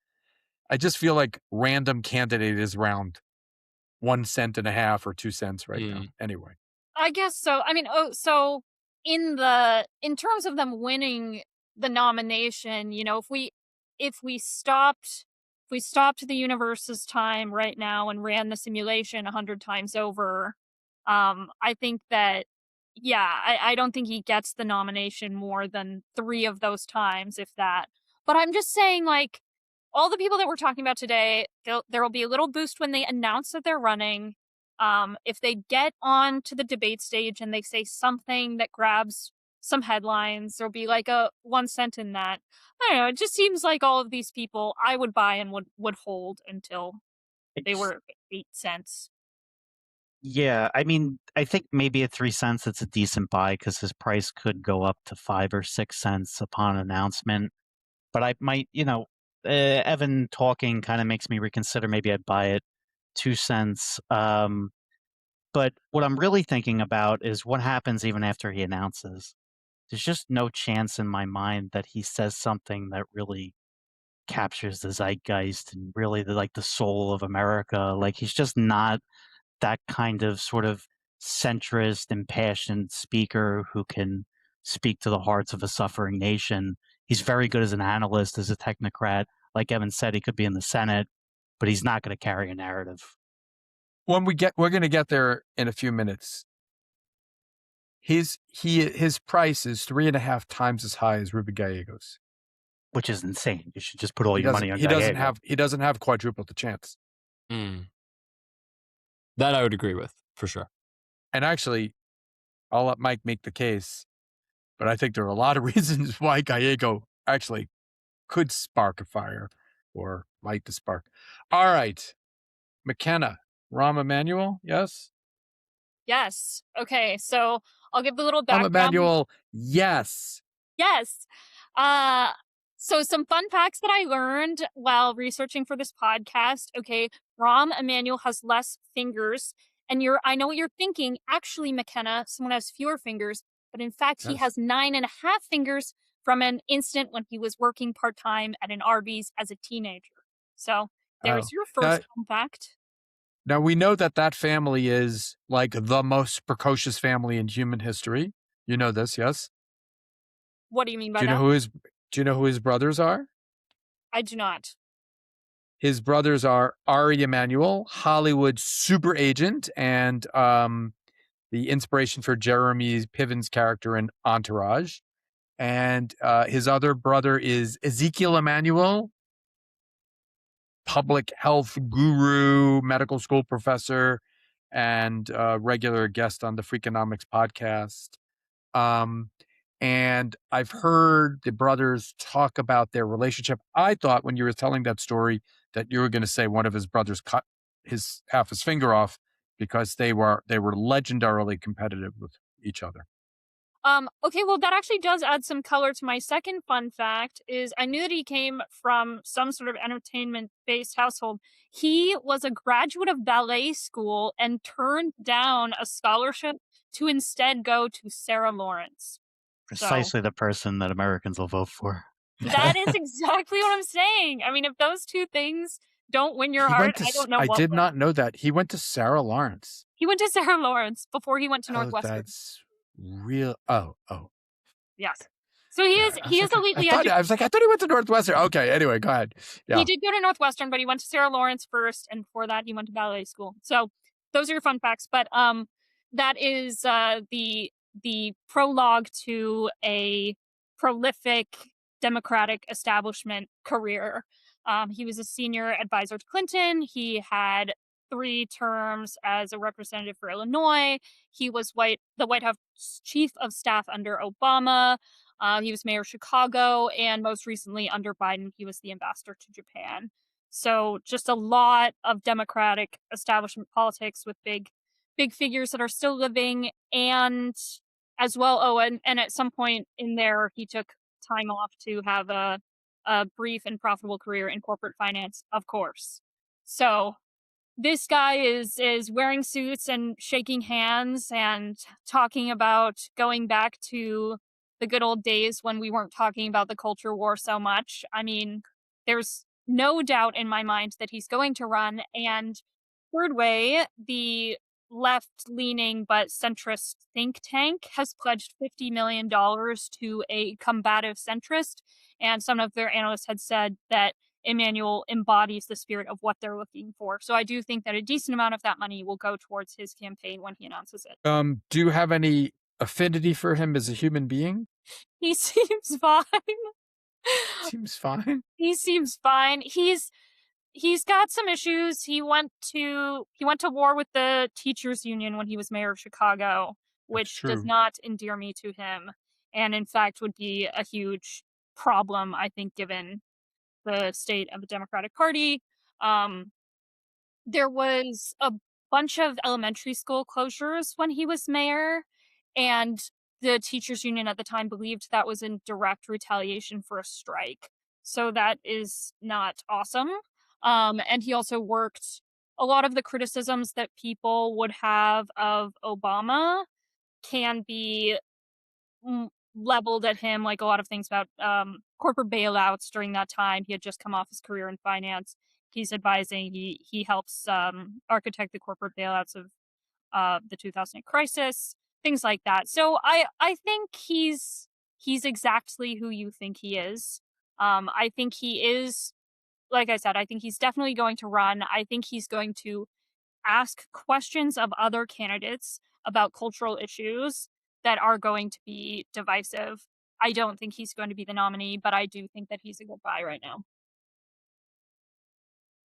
I just feel like random candidate is around 1.5 cents or 2 cents right now. Anyway, I guess so. I mean, so in terms of them winning the nomination, if we stopped the universe's time right now and ran the simulation 100 times over, I think that, yeah, I don't think he gets the nomination more than 3 of those times, if that. But I'm just saying, like, all the people that we're talking about today, there will be a little boost when they announce that they're running. If they get on to the debate stage and they say something that grabs some headlines, there'll be like a 1 cent in that. I don't know. It just seems like all of these people I would buy and would hold until they It's- were 8 cents. Yeah, I mean, I think maybe at 3 cents it's a decent buy because his price could go up to 5 or 6 cents upon announcement. But I might, Evan talking kind of makes me reconsider. Maybe I'd buy it 2 cents. But what I'm really thinking about is what happens even after he announces. There's just no chance in my mind that he says something that really captures the zeitgeist and really the soul of America. Like he's just not that kind of sort of centrist, impassioned speaker who can speak to the hearts of a suffering nation. He's very good as an analyst, as a technocrat. Like Evan said, he could be in the Senate, but he's not going to carry a narrative. We're going to get there in a few minutes. His price is 3.5 times as high as Ruben Gallego's, which is insane. You should just put all your money on Gallego. He doesn't have quadruple the chance. That I would agree with, for sure. And actually, I'll let Mike make the case, but I think there are a lot of reasons why Gallego actually could spark a fire or light the spark. All right. McKenna, Rahm Emanuel, yes? Yes. Okay, so I'll give the little Rahm background. Emanuel, yes. Yes. So some fun facts that I learned while researching for this podcast. Okay, Rahm Emanuel has less fingers, and I know what you're thinking. Actually, McKenna, someone has fewer fingers, but in fact, he has 9.5 fingers from an incident when he was working part-time at an Arby's as a teenager. So there's your first fun fact. Now, we know that family is like the most precocious family in human history. You know this, yes? What do you mean by that? Do you know who his brothers are? I do not. His brothers are Ari Emanuel, Hollywood super agent, and the inspiration for Jeremy Piven's character in Entourage. And his other brother is Ezekiel Emanuel, public health guru, medical school professor, and regular guest on the Freakonomics podcast. And I've heard the brothers talk about their relationship. I thought when you were telling that story that you were going to say one of his brothers cut half his finger off because they were legendarily competitive with each other. Okay, well, that actually does add some color to my second fun fact. Is I knew that he came from some sort of entertainment-based household. He was a graduate of ballet school and turned down a scholarship to instead go to Sarah Lawrence. Precisely the person that Americans will vote for. That is exactly what I'm saying. I mean, if those two things don't win your heart, I don't know what I did not know that. He went to Sarah Lawrence. He went to Sarah Lawrence before he went to Northwestern. That's real. Oh. Yes. So he is elitely educated. I was like, I thought he went to Northwestern. Okay, anyway, go ahead. Yeah. He did go to Northwestern, but he went to Sarah Lawrence first, and before that, he went to ballet school. So those are your fun facts. But that is the prologue to a prolific Democratic establishment career. He was a senior advisor to Clinton. He had 3 terms as a representative for Illinois. He was the White House chief of staff under Obama. He was mayor of Chicago, and most recently under Biden, he was the ambassador to Japan. So just a lot of Democratic establishment politics with big figures that are still living, and as well. Oh, and at some point in there, he took time off to have a brief and profitable career in corporate finance, of course. So this guy is wearing suits and shaking hands and talking about going back to the good old days when we weren't talking about the culture war so much. I mean, there's no doubt in my mind that he's going to run. And third way, the left-leaning but centrist think tank has pledged $50 million to a combative centrist. And some of their analysts had said that Emanuel embodies the spirit of what they're looking for. So I do think that a decent amount of that money will go towards his campaign when he announces it. Do you have any affinity for him as a human being? He seems fine. Seems fine. He seems fine. He's got some issues. He went to war with the teachers union when he was mayor of Chicago, which does not endear me to him, and in fact would be a huge problem, I think, given the state of the Democratic Party. There was a bunch of elementary school closures when he was mayor, and the teachers union at the time believed that was in direct retaliation for a strike. So that is not awesome. And he also worked a lot of the criticisms that people would have of Obama can be leveled at him, like a lot of things about corporate bailouts during that time. He had just come off his career in finance. He's advising. He helps architect the corporate bailouts of the 2008 crisis, things like that. So I think he's exactly who you think he is. I think he is, like I said, I think he's definitely going to run. I think he's going to ask questions of other candidates about cultural issues that are going to be divisive. I don't think he's going to be the nominee, but I do think that he's a good buy right now.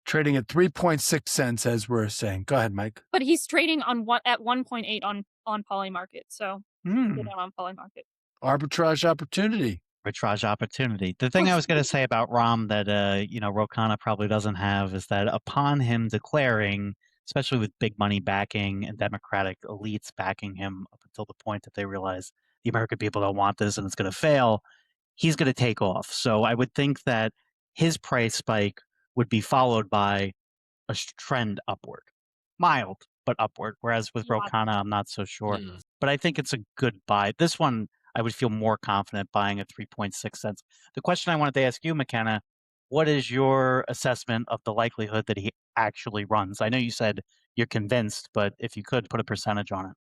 Trading at 3.6 cents, as we're saying. Go ahead, Mike. But he's trading at 1.8 on Polymarket, so get on Polymarket. Arbitrage opportunity. Arbitrage opportunity. The thing I was going to say about Rahm that Ro Khanna probably doesn't have is that upon him declaring, especially with big money backing and Democratic elites backing him up until the point that they realize the American people don't want this and it's going to fail, he's going to take off. So I would think that his price spike would be followed by a trend upward, mild but upward. Whereas with Ro Khanna, I'm not so sure. But I think it's a good buy. This one, I would feel more confident buying at 3.6 cents. The question I wanted to ask you, McKenna, what is your assessment of the likelihood that he actually runs? I know you said you're convinced, but if you could put a percentage on it.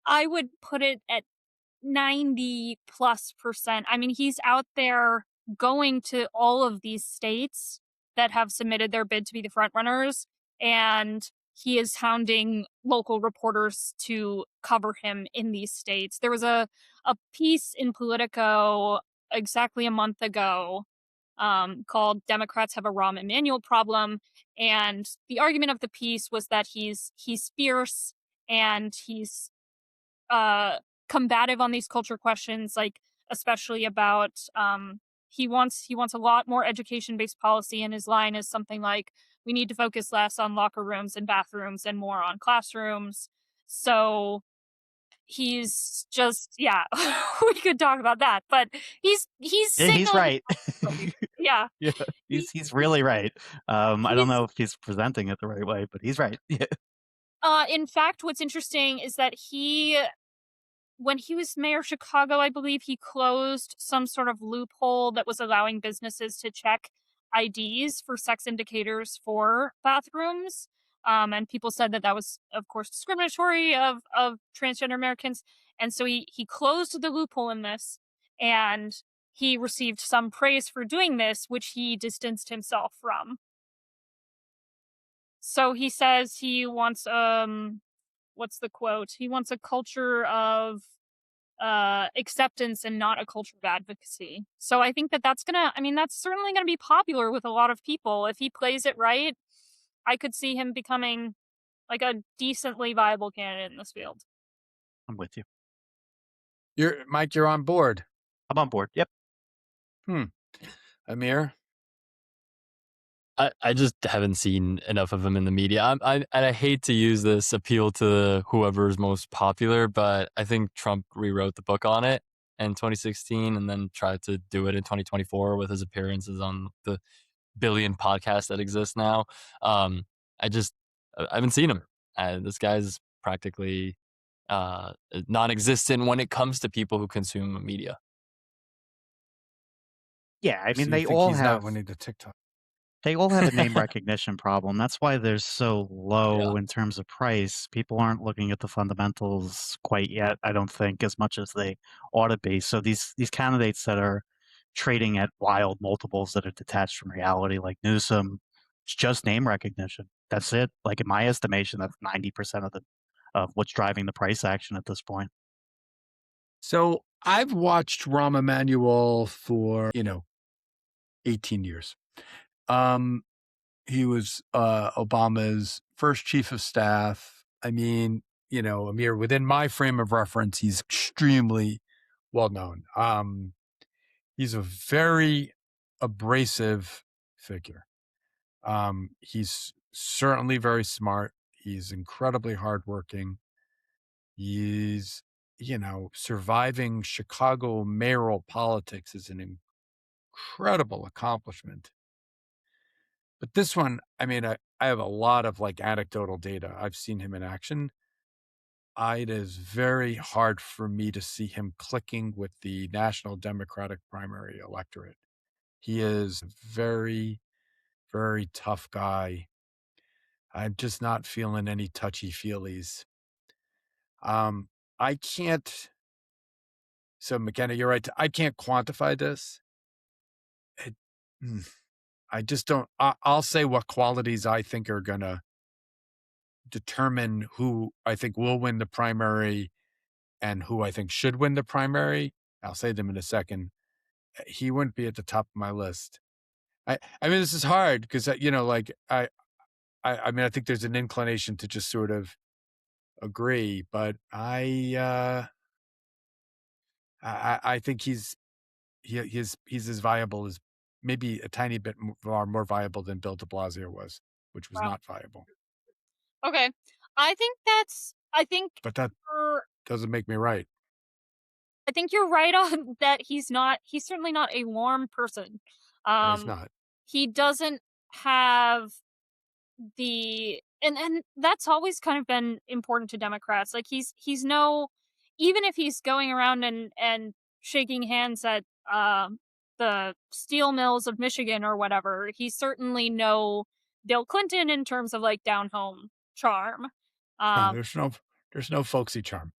I would put it at 90+%. I mean, he's out there going to all of these states that have submitted their bid to be the front runners, and he is hounding local reporters to cover him in these states. There was a piece in Politico exactly a month ago called "Democrats Have a Rahm Emanuel Problem," and the argument of the piece was that he's fierce and he's combative on these culture questions, like especially about he wants a lot more education-based policy, and his line is something like, we need to focus less on locker rooms and bathrooms and more on classrooms. So he's just, yeah, we could talk about that, but he's right. Yeah. Yeah, he's really right. I don't know if he's presenting it the right way, but he's right. Yeah. In fact, what's interesting is that when he was mayor of Chicago, I believe he closed some sort of loophole that was allowing businesses to check IDs for sex indicators for bathrooms. And people said that was, of course, discriminatory of transgender Americans. And so he closed the loophole in this, and he received some praise for doing this, which he distanced himself from. So he says he wants, what's the quote? He wants a culture of acceptance and not a culture of advocacy. So I think that's certainly gonna be popular with a lot of people. If he plays it right, I could see him becoming like a decently viable candidate in this field. I'm with you. Mike, you're on board. I'm on board. Yep. Amir? I just haven't seen enough of him in the media. I hate to use this appeal to whoever's most popular, but I think Trump rewrote the book on it in 2016 and then tried to do it in 2024 with his appearances on the billion podcasts that exist now. I haven't seen him. This guy's practically non-existent when it comes to people who consume media. Yeah, I mean, So they you think all he's have not winning the TikTok. They all have a name recognition problem. That's why they're so low in terms of price. People aren't looking at the fundamentals quite yet, I don't think, as much as they ought to be. So these candidates that are trading at wild multiples that are detached from reality, like Newsom. It's just name recognition. That's it. Like in my estimation, that's 90% of what's driving the price action at this point. So I've watched Rahm Emanuel for, 18 years. He was Obama's first chief of staff. I mean, Amir, within my frame of reference, he's extremely well known. He's a very abrasive figure. He's certainly very smart. He's incredibly hardworking. He's, surviving Chicago mayoral politics is an incredible accomplishment. But this one, I mean, I have a lot of like anecdotal data. I've seen him in action. It is very hard for me to see him clicking with the National Democratic primary electorate. He is a very, very tough guy. I'm just not feeling any touchy-feelies. I can't. So McKenna, you're right. I can't quantify this. It, I just don't. I'll say what qualities I think are going to determine who I think will win the primary and who I think should win the primary. I'll say them in a second. He wouldn't be at the top of my list. I mean, this is hard because like I mean, I think there's an inclination to just sort of agree, but I think he's as viable as maybe a tiny bit more viable than Bill de Blasio was, which was Wow. not viable. Okay. I think But that doesn't make me right. I think you're right on that he's certainly not a warm person. No, he's not. He doesn't have and that's always kind of been important to Democrats. Like he's no, even if he's going around and shaking hands at the steel mills of Michigan or whatever, he's certainly no Bill Clinton in terms of like down home charm. No, there's no folksy charm.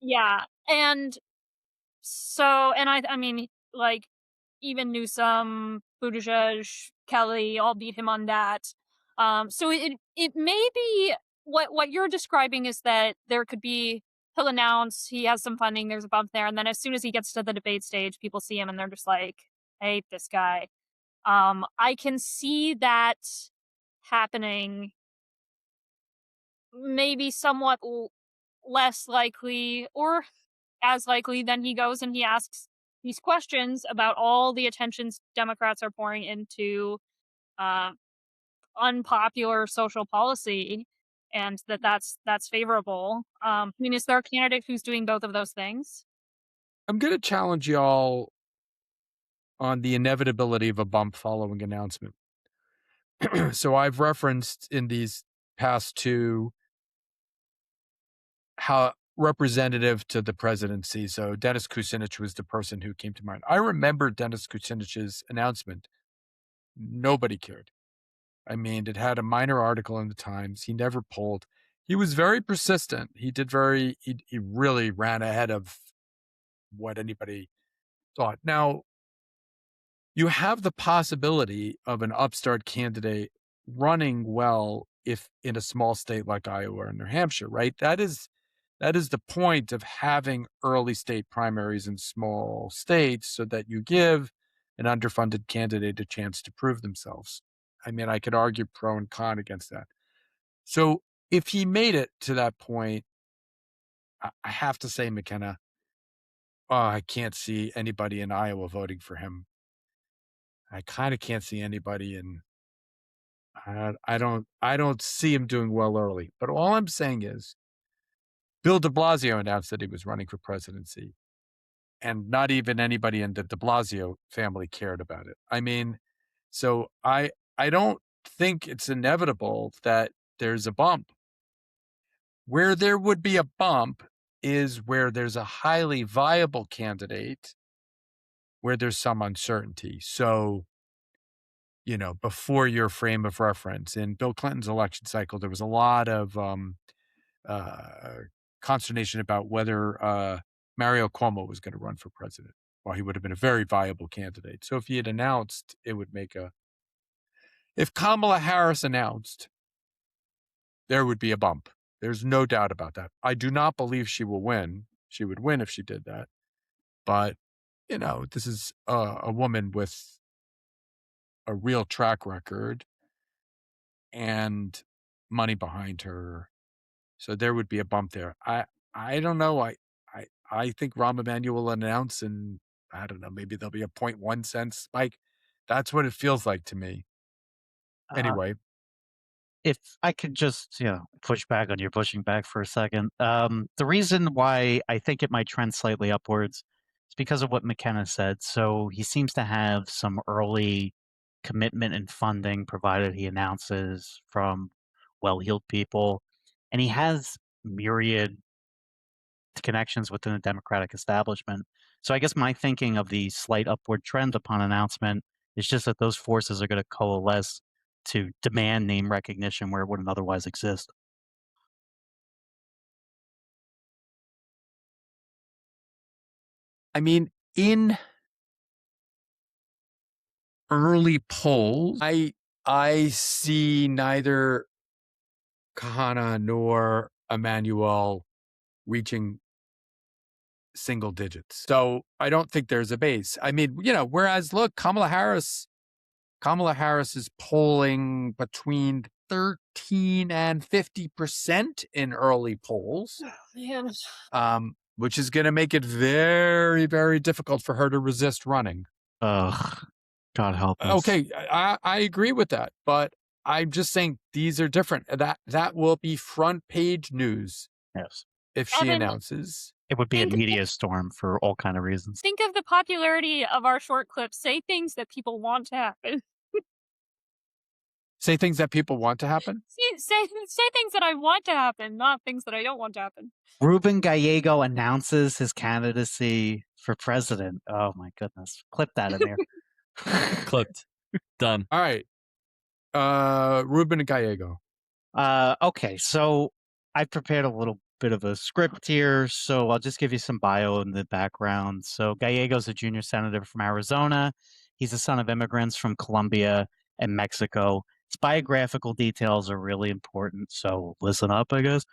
Yeah. And so, and I mean, like, even Newsom, Buttigieg, Kelly all beat him on that. So it may be what you're describing is that there could be, he'll announce he has some funding, there's a bump there, and then as soon as he gets to the debate stage, people see him and they're just like, I hate this guy. I can see that happening, maybe somewhat less likely, or as likely, then he goes and he asks these questions about all the attentions Democrats are pouring into uh, unpopular social policy, and that's favorable. I mean, is there a candidate who's doing both of those things? I'm going to challenge y'all on the inevitability of a bump following announcement. So I've referenced in these past two how representative to the presidency. So Dennis Kucinich was the person who came to mind. I remember Dennis Kucinich's announcement. Nobody cared. I mean, it had a minor article in the Times. He never polled. He was very persistent. He really ran ahead of what anybody thought. Now, you have the possibility of an upstart candidate running well if in a small state like Iowa or New Hampshire, right? That is the point of having early state primaries in small states so that you give an underfunded candidate a chance to prove themselves. I mean, I could argue pro and con against that. So if he made it to that point, I have to say, McKenna, I can't see anybody in Iowa voting for him. I kind of can't see anybody I don't see him doing well early. But all I'm saying is Bill de Blasio announced that he was running for presidency, and not even anybody in the de Blasio family cared about it. I mean, so I don't think it's inevitable that there's a bump. Where there would be a bump is where there's a highly viable candidate where there's some uncertainty. So, before your frame of reference, in Bill Clinton's election cycle, there was a lot of consternation about whether Mario Cuomo was going to run for president. Well, he would have been a very viable candidate. So if he had announced, it would make if Kamala Harris announced, there would be a bump. There's no doubt about that. I do not believe she will win. She would win if she did that. But, this is a woman with a real track record and money behind her. So there would be a bump there. I don't know. I think Rahm Emanuel will announce, and I don't know, maybe there'll be a 0.1 cent spike. That's what it feels like to me. Anyway, If I could just, push back on your pushing back for a second. The reason why I think it might trend slightly upwards is because of what McKenna said. So he seems to have some early commitment and funding provided he announces from well-heeled people. And he has myriad connections within the Democratic establishment. So I guess my thinking of the slight upward trend upon announcement is just that those forces are going to coalesce to demand name recognition where it wouldn't otherwise exist. I mean, in early polls, I see neither Khanna nor Emanuel reaching single digits. So I don't think there's a base. I mean, whereas look, Kamala Harris is polling between 13 and 50% in early polls. Which is going to make it very, very difficult for her to resist running. Ugh, God help us. Okay, I agree with that, but I'm just saying these are different. That will be front page news. Yes. If she Evan, announces. It would be a media storm for all kind of reasons. Think of the popularity of our short clips. Say things that people want to happen. Say things that people want to happen? Say things that I want to happen, not things that I don't want to happen. Ruben Gallego announces his candidacy for president. Oh my goodness. Clip that in there. Clipped. Done. All right. Ruben Gallego. Okay, so I prepared a little bit of a script here, so I'll just give you some bio in the background. So Gallego's a junior senator from Arizona. He's the son of immigrants from Colombia and Mexico. His biographical details are really important, so listen up, I guess.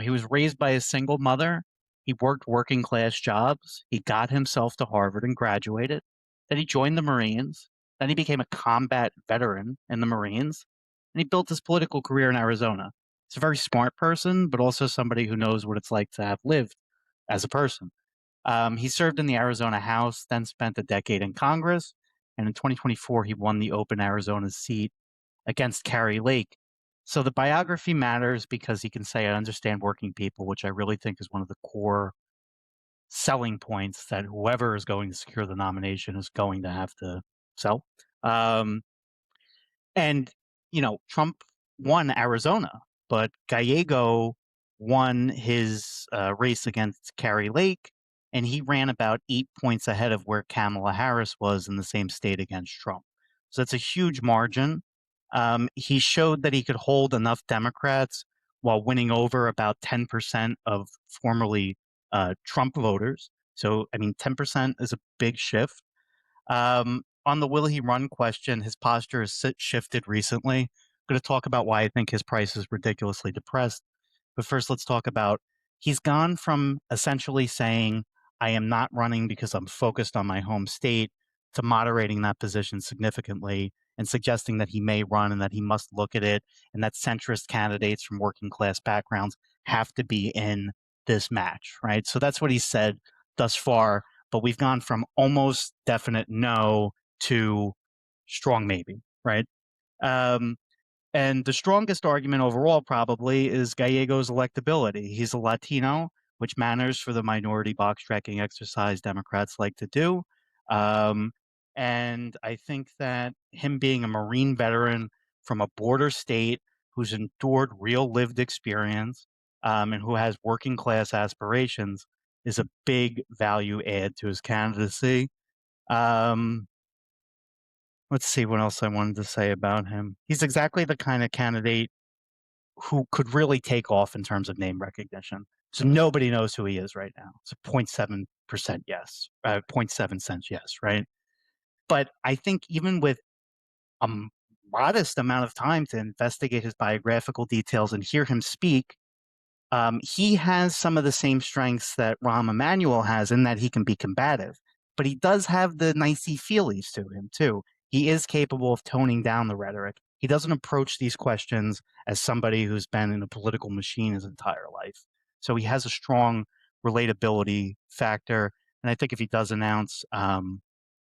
He was raised by a single mother. He worked working class jobs. He got himself to Harvard and graduated. Then he joined the Marines. Then he became a combat veteran in the Marines. And he built his political career in Arizona. He's a very smart person, but also somebody who knows what it's like to have lived as a person. He served in the Arizona House, then spent a decade in Congress, and in 2024 he won the open Arizona seat against Kari Lake. So the biography matters because he can say, I understand working people, which I really think is one of the core selling points that whoever is going to secure the nomination is going to have to sell. And, Trump won Arizona, but Gallego won his race against Kari Lake, and he ran about 8 points ahead of where Kamala Harris was in the same state against Trump. So it's a huge margin. He showed that he could hold enough Democrats while winning over about 10% of formerly Trump voters. So, 10% is a big shift. On the will he run question, his posture has shifted recently. I'm going to talk about why I think his price is ridiculously depressed. But first, let's talk about he's gone from essentially saying, I am not running because I'm focused on my home state, to moderating that position significantly and suggesting that he may run and that he must look at it and that centrist candidates from working class backgrounds have to be in this match, right? So that's what he said thus far. But we've gone from almost definite no to strong maybe, right? And the strongest argument overall probably is Gallego's electability. He's a Latino, which matters for the minority box tracking exercise Democrats like to do. And I think that him being a Marine veteran from a border state who's endured real lived experience and who has working class aspirations is a big value add to his candidacy. Let's see what else I wanted to say about him. He's exactly the kind of candidate who could really take off in terms of name recognition. So nobody knows who he is right now. It's a 0.7% 0.8% yes, 0.7 cents yes, right? But I think even with a modest amount of time to investigate his biographical details and hear him speak, he has some of the same strengths that Rahm Emanuel has in that he can be combative, but he does have the nicey feelies to him too. He is capable of toning down the rhetoric. He doesn't approach these questions as somebody who's been in a political machine his entire life. So he has a strong relatability factor. And I think if he does announce,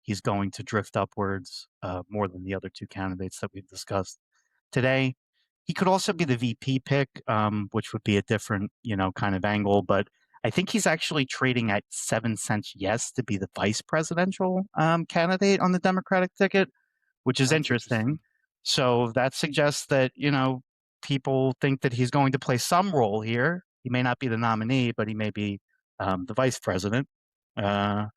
he's going to drift upwards more than the other two candidates that we've discussed today. He could also be the VP pick, which would be a different, kind of angle. But I think he's actually trading at 7 cents yes to be the vice presidential candidate on the Democratic ticket, which is That's interesting. So that suggests that, people think that he's going to play some role here. He may not be the nominee, but he may be the vice president. And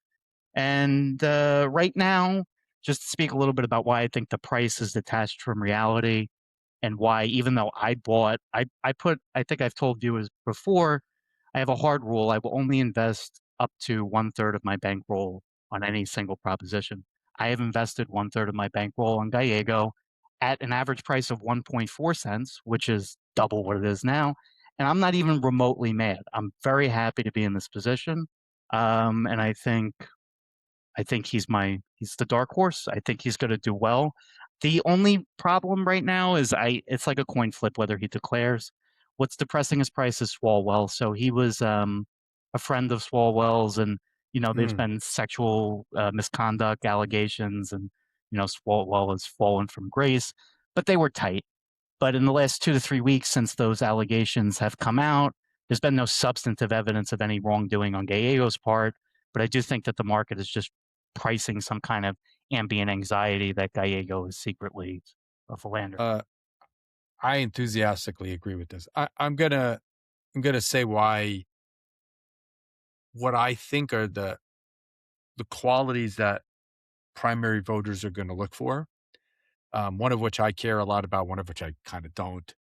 right now, just to speak a little bit about why I think the price is detached from reality and why, even though I bought, I think I've told you as before, I have a hard rule. I will only invest up to 1/3 of my bankroll on any single proposition. I have invested 1/3 of my bankroll on Gallego at an average price of 1.4 cents, which is double what it is now. And I'm not even remotely mad. I'm very happy to be in this position. And I think he's the dark horse. I think he's going to do well. The only problem right now is it's like a coin flip whether he declares. What's depressing his price is Swalwell. So he was a friend of Swalwell's, and there's been sexual misconduct allegations, and Swalwell has fallen from grace, but they were tight. But in the last 2 to 3 weeks since those allegations have come out, there's been no substantive evidence of any wrongdoing on Gallego's part. But I do think that the market is just pricing some kind of ambient anxiety that Gallego is secretly a philanderer. I enthusiastically agree with this. I'm gonna say why what I think are the qualities that primary voters are going to look for. One of which I care a lot about, one of which I kind of don't.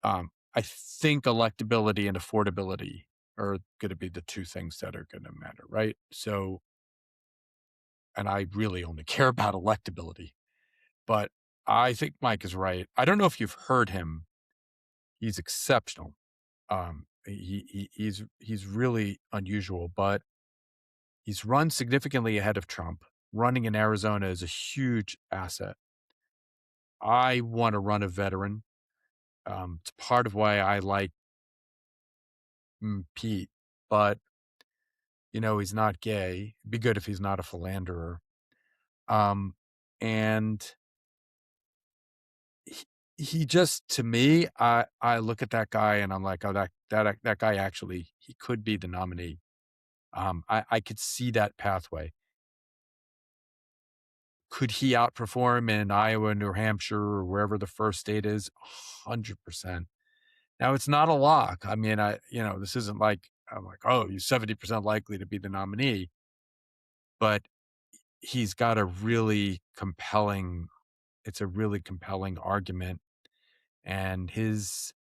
I think electability and affordability are going to be the two things that are going to matter, right? So, and I really only care about electability, but I think Mike is right. I don't know if you've heard him. He's exceptional. He's really unusual, but he's run significantly ahead of Trump. Running in Arizona is a huge asset. I want to run a veteran. It's part of why I like Pete, but he's not gay. It'd be good if he's not a philanderer. And he just, to me, I look at that guy and I'm like, oh, that guy actually, he could be the nominee. I could see that pathway. Could he outperform in Iowa, New Hampshire, or wherever the first state is? 100%. Now, it's not a lock. I mean, this isn't like, I'm like, oh, he's 70% likely to be the nominee. But he's got it's a really compelling argument. And his,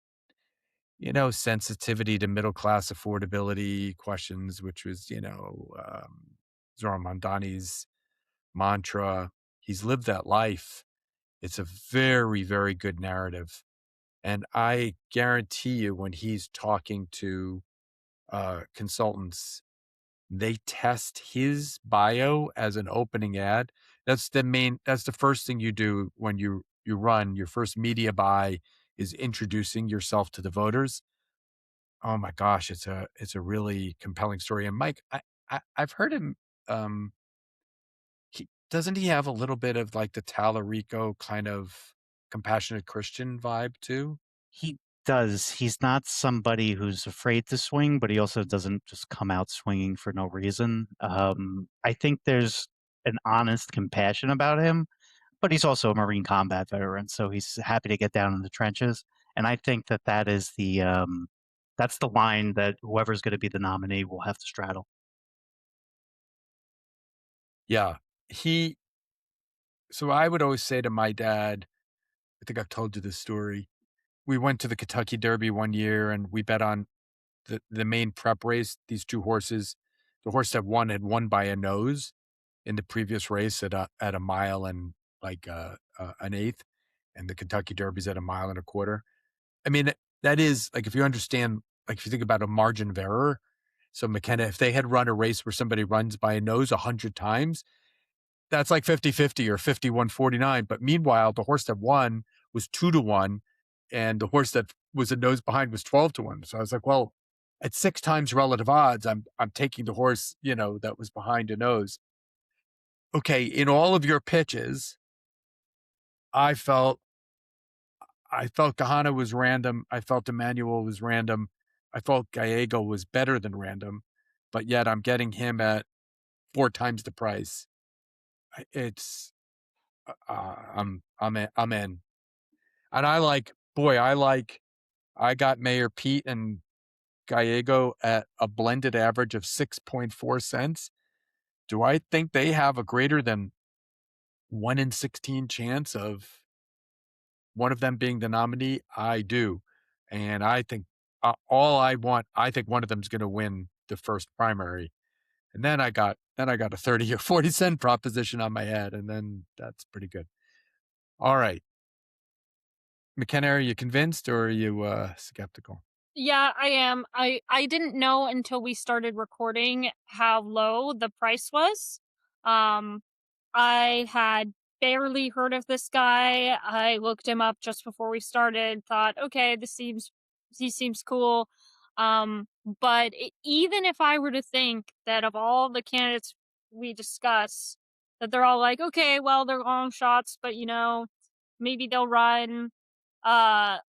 sensitivity to middle-class affordability questions, which was, Zohran Mamdani's mantra. He's lived that life. It's a very, very good narrative. And I guarantee you when he's talking to consultants, they test his bio as an opening ad. That's the first thing you do when you run. Your first media buy is introducing yourself to the voters. Oh my gosh, it's a really compelling story. And Mike, I've heard him, doesn't he have a little bit of like the Tallarico kind of compassionate Christian vibe too? He does. He's not somebody who's afraid to swing, but he also doesn't just come out swinging for no reason. I think there's an honest compassion about him, but he's also a Marine combat veteran, so he's happy to get down in the trenches. And I think that is that's the line that whoever's going to be the nominee will have to straddle. Yeah. So I would always say to my dad, I think I've told you this story. We went to the Kentucky Derby one year and we bet on the main prep race, these two horses, the horse that won had won by a nose in the previous race at a mile and like an eighth, and the Kentucky Derby's at a mile and a quarter. I mean, that is like, if you understand, like if you think about a margin of error. So McKenna, if they had run a race where somebody runs by a nose 100 times, that's like 50-50 or 51-49. But meanwhile, the horse that won was 2-1, and the horse that was a nose behind was 12-1. So I was like, well, at 6 times relative odds, I'm taking the horse, that was behind a nose. Okay, in all of your pitches, I felt Khanna was random. I felt Emanuel was random. I felt Gallego was better than random, but yet I'm getting him at 4 times the price. It's I'm in. And I got Mayor Pete and Gallego at a blended average of 6.4 cents. Do I think they have a greater than 1 in 16 chance of one of them being the nominee? I do. And I think I think one of them is going to win the first primary. And then I got a 30 or 40 cent proposition on my head, and then that's pretty good. All right. McKenna, are you convinced or are you skeptical? Yeah, I am. I didn't know until we started recording how low the price was. I had barely heard of this guy. I looked him up just before we started, thought, okay, he seems cool. But even if I were to think that of all the candidates we discuss, that they're all like, okay, well, they're long shots, but maybe they'll run. And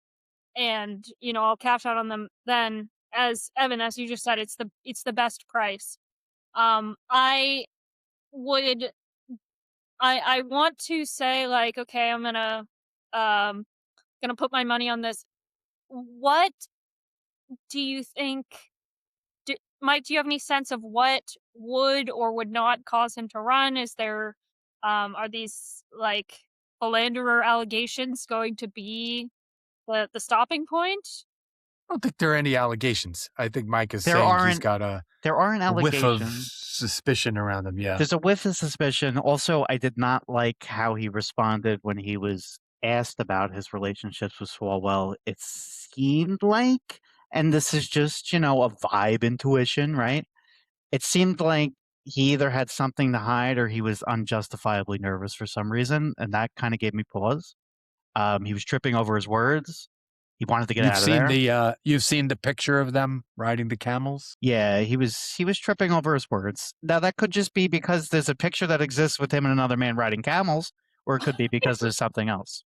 I'll cash out on them then. As Evan, as you just said, it's the best price. I would I want to say, like, okay, I'm gonna put my money on this. What do you think? Mike, do you have any sense of what would or would not cause him to run? Is there are these like philanderer allegations going to be the stopping point? I don't think there are any allegations. I think Mike is There saying he's aren't got a whiff of allegations. suspicion around him. Yeah. There's a whiff of suspicion. Also, I did not like how he responded when he was asked about his relationships with Swalwell. It seemed like, and this is just, a vibe intuition, right? It seemed like he either had something to hide or he was unjustifiably nervous for some reason, and that kind of gave me pause. He was tripping over his words. He wanted to get out of there. You've seen the picture of them riding the camels? Yeah, he was tripping over his words. Now that could just be because there's a picture that exists with him and another man riding camels, or it could be because there's something else,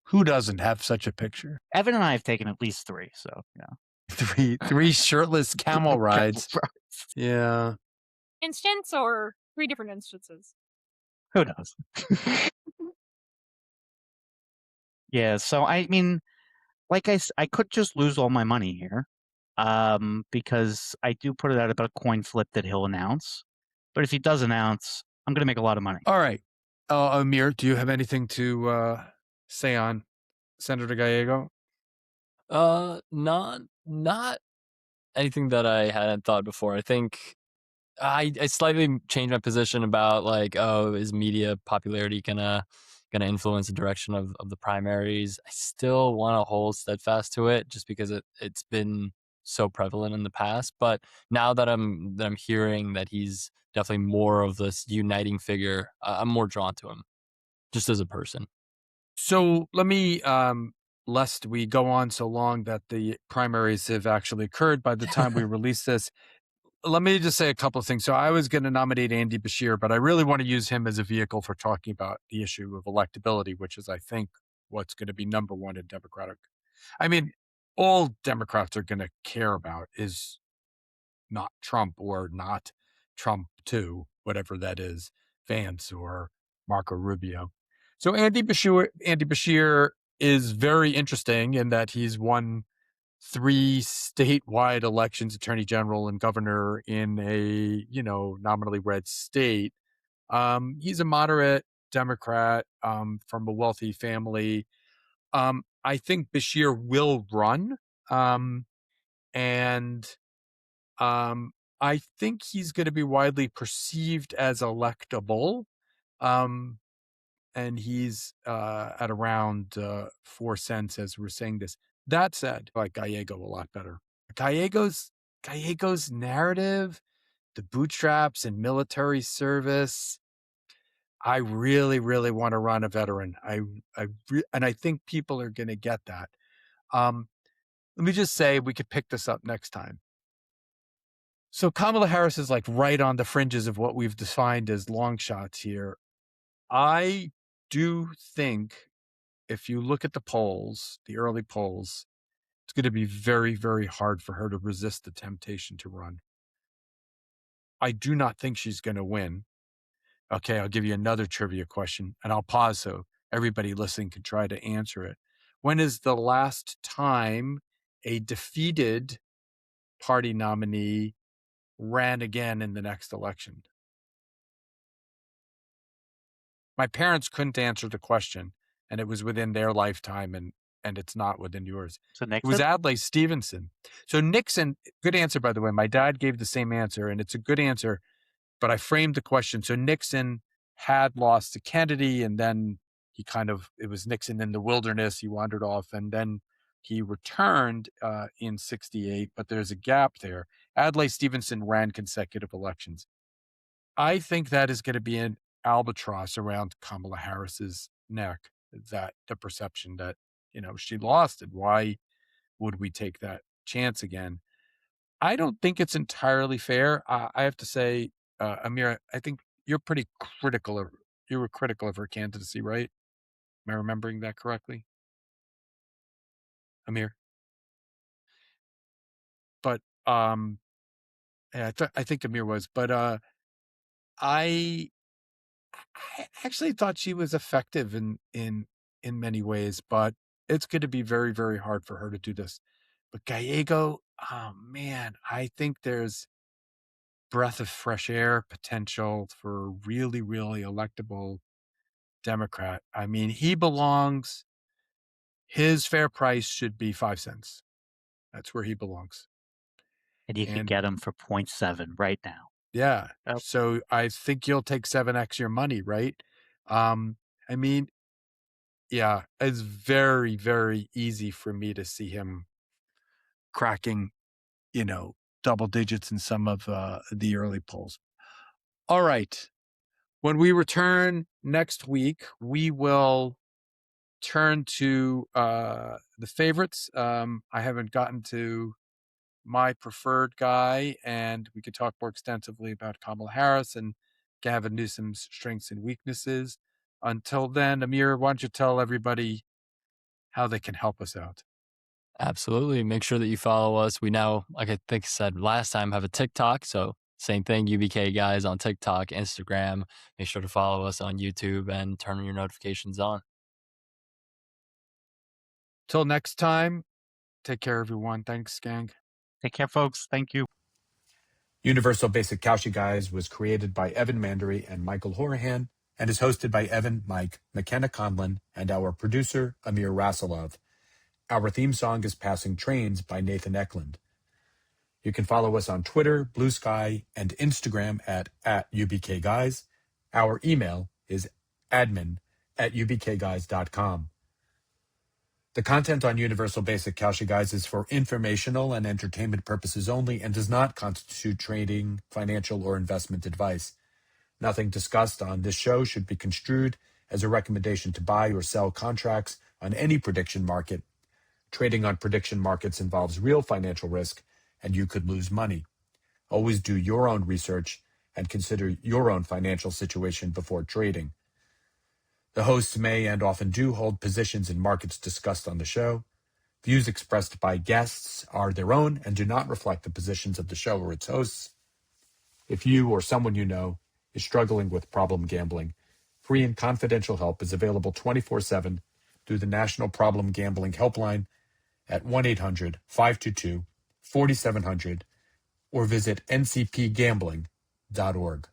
Who doesn't have such a picture? Evan and I have taken at least 3, so yeah. Three shirtless camel rides. Yeah. Instance or 3 different instances? Who knows? Yeah, so I mean, like I could just lose all my money here, because I do put it at about a coin flip that he'll announce. But if he does announce, I'm going to make a lot of money. All right. Amir, do you have anything to say on Senator Gallego? Not anything that I hadn't thought before. I think I slightly changed my position about like, is media popularity gonna influence the direction of the primaries? I still want to hold steadfast to it just because it's been so prevalent in the past. But now that I'm hearing that he's definitely more of this uniting figure, I'm more drawn to him just as a person. So let me, lest we go on so long that the primaries have actually occurred by the time we release this, let me just say a couple of things. So I was going to nominate Andy Beshear, but I really want to use him as a vehicle for talking about the issue of electability, which is, I think, what's going to be number one in Democratic. I mean, all Democrats are going to care about is not Trump or not Trump 2, whatever that is, Vance or Marco Rubio. So Andy Beshear is very interesting in that he's won 3 statewide elections, attorney general and governor in a, nominally red state. He's a moderate Democrat from a wealthy family. I think Beshear will run. And I think he's going to be widely perceived as electable. And he's at around 4 cents as we're saying this. That said, I like Gallego a lot better. Gallego's narrative, the bootstraps and military service. I really, really want to run a veteran. And I think people are going to get that. Let me just say we could pick this up next time. So Kamala Harris is like right on the fringes of what we've defined as long shots here. I do think if you look at the polls, the early polls, it's going to be very, very hard for her to resist the temptation to run. I do not think she's going to win. Okay, I'll give you another trivia question, and I'll pause so everybody listening can try to answer it. When is the last time a defeated party nominee ran again in the next election? My parents couldn't answer the question, and it was within their lifetime, and it's not within yours. So It was Nixon? Adlai Stevenson. So Nixon, good answer, by the way. My dad gave the same answer, and it's a good answer, but I framed the question. So Nixon had lost to Kennedy, and then it was Nixon in the wilderness. He wandered off, and then he returned in 68, but there's a gap there. Adlai Stevenson ran consecutive elections. I think that is going to be an albatross around Kamala Harris's neck, that the perception that, she lost, and why would we take that chance again? I don't think it's entirely fair. I have to say, Amir, I think you were critical of her candidacy, right? Am I remembering that correctly? Amir? But, yeah, I think Amir was, but, I actually thought she was effective in many ways, but it's going to be very, very hard for her to do this. But Gallego, oh man, I think there's breath of fresh air potential for a really, really electable Democrat. I mean, his fair price should be 5 cents. That's where he belongs. And you can get him for 0.7 right now. Yeah. Yep. So I think you'll take 7x your money, right? I mean, yeah, it's very, very easy for me to see him cracking, double digits in some of the early polls. All right. When we return next week, we will turn to the favorites. I haven't gotten to my preferred guy, and we could talk more extensively about Kamala Harris and Gavin Newsom's strengths and weaknesses. Until then, Amir, why don't you tell everybody how they can help us out? Absolutely. Make sure that you follow us. We now, like I think I said last time, have a TikTok. So same thing, UBK guys on TikTok, Instagram. Make sure to follow us on YouTube and turn your notifications on. Till next time, take care, everyone. Thanks, gang. Take care, folks. Thank you. Universal Basic Cauchy Guys was created by Evan Mandery and Michael Horahan and is hosted by Evan, Mike, McKenna Conlon, and our producer, Amir Rasulov. Our theme song is Passing Trains by Nathan Eklund. You can follow us on Twitter, Blue Sky, and Instagram at UBK Guys. Our email is admin@ubkguys.com. The content on Universal Basic Cauchy Guys is for informational and entertainment purposes only and does not constitute trading, financial, or investment advice. Nothing discussed on this show should be construed as a recommendation to buy or sell contracts on any prediction market. Trading on prediction markets involves real financial risk, and you could lose money. Always do your own research and consider your own financial situation before trading. The hosts may and often do hold positions in markets discussed on the show. Views expressed by guests are their own and do not reflect the positions of the show or its hosts. If you or someone you know is struggling with problem gambling, free and confidential help is available 24/7 through the National Problem Gambling Helpline at 1-800-522-4700 or visit ncpgambling.org.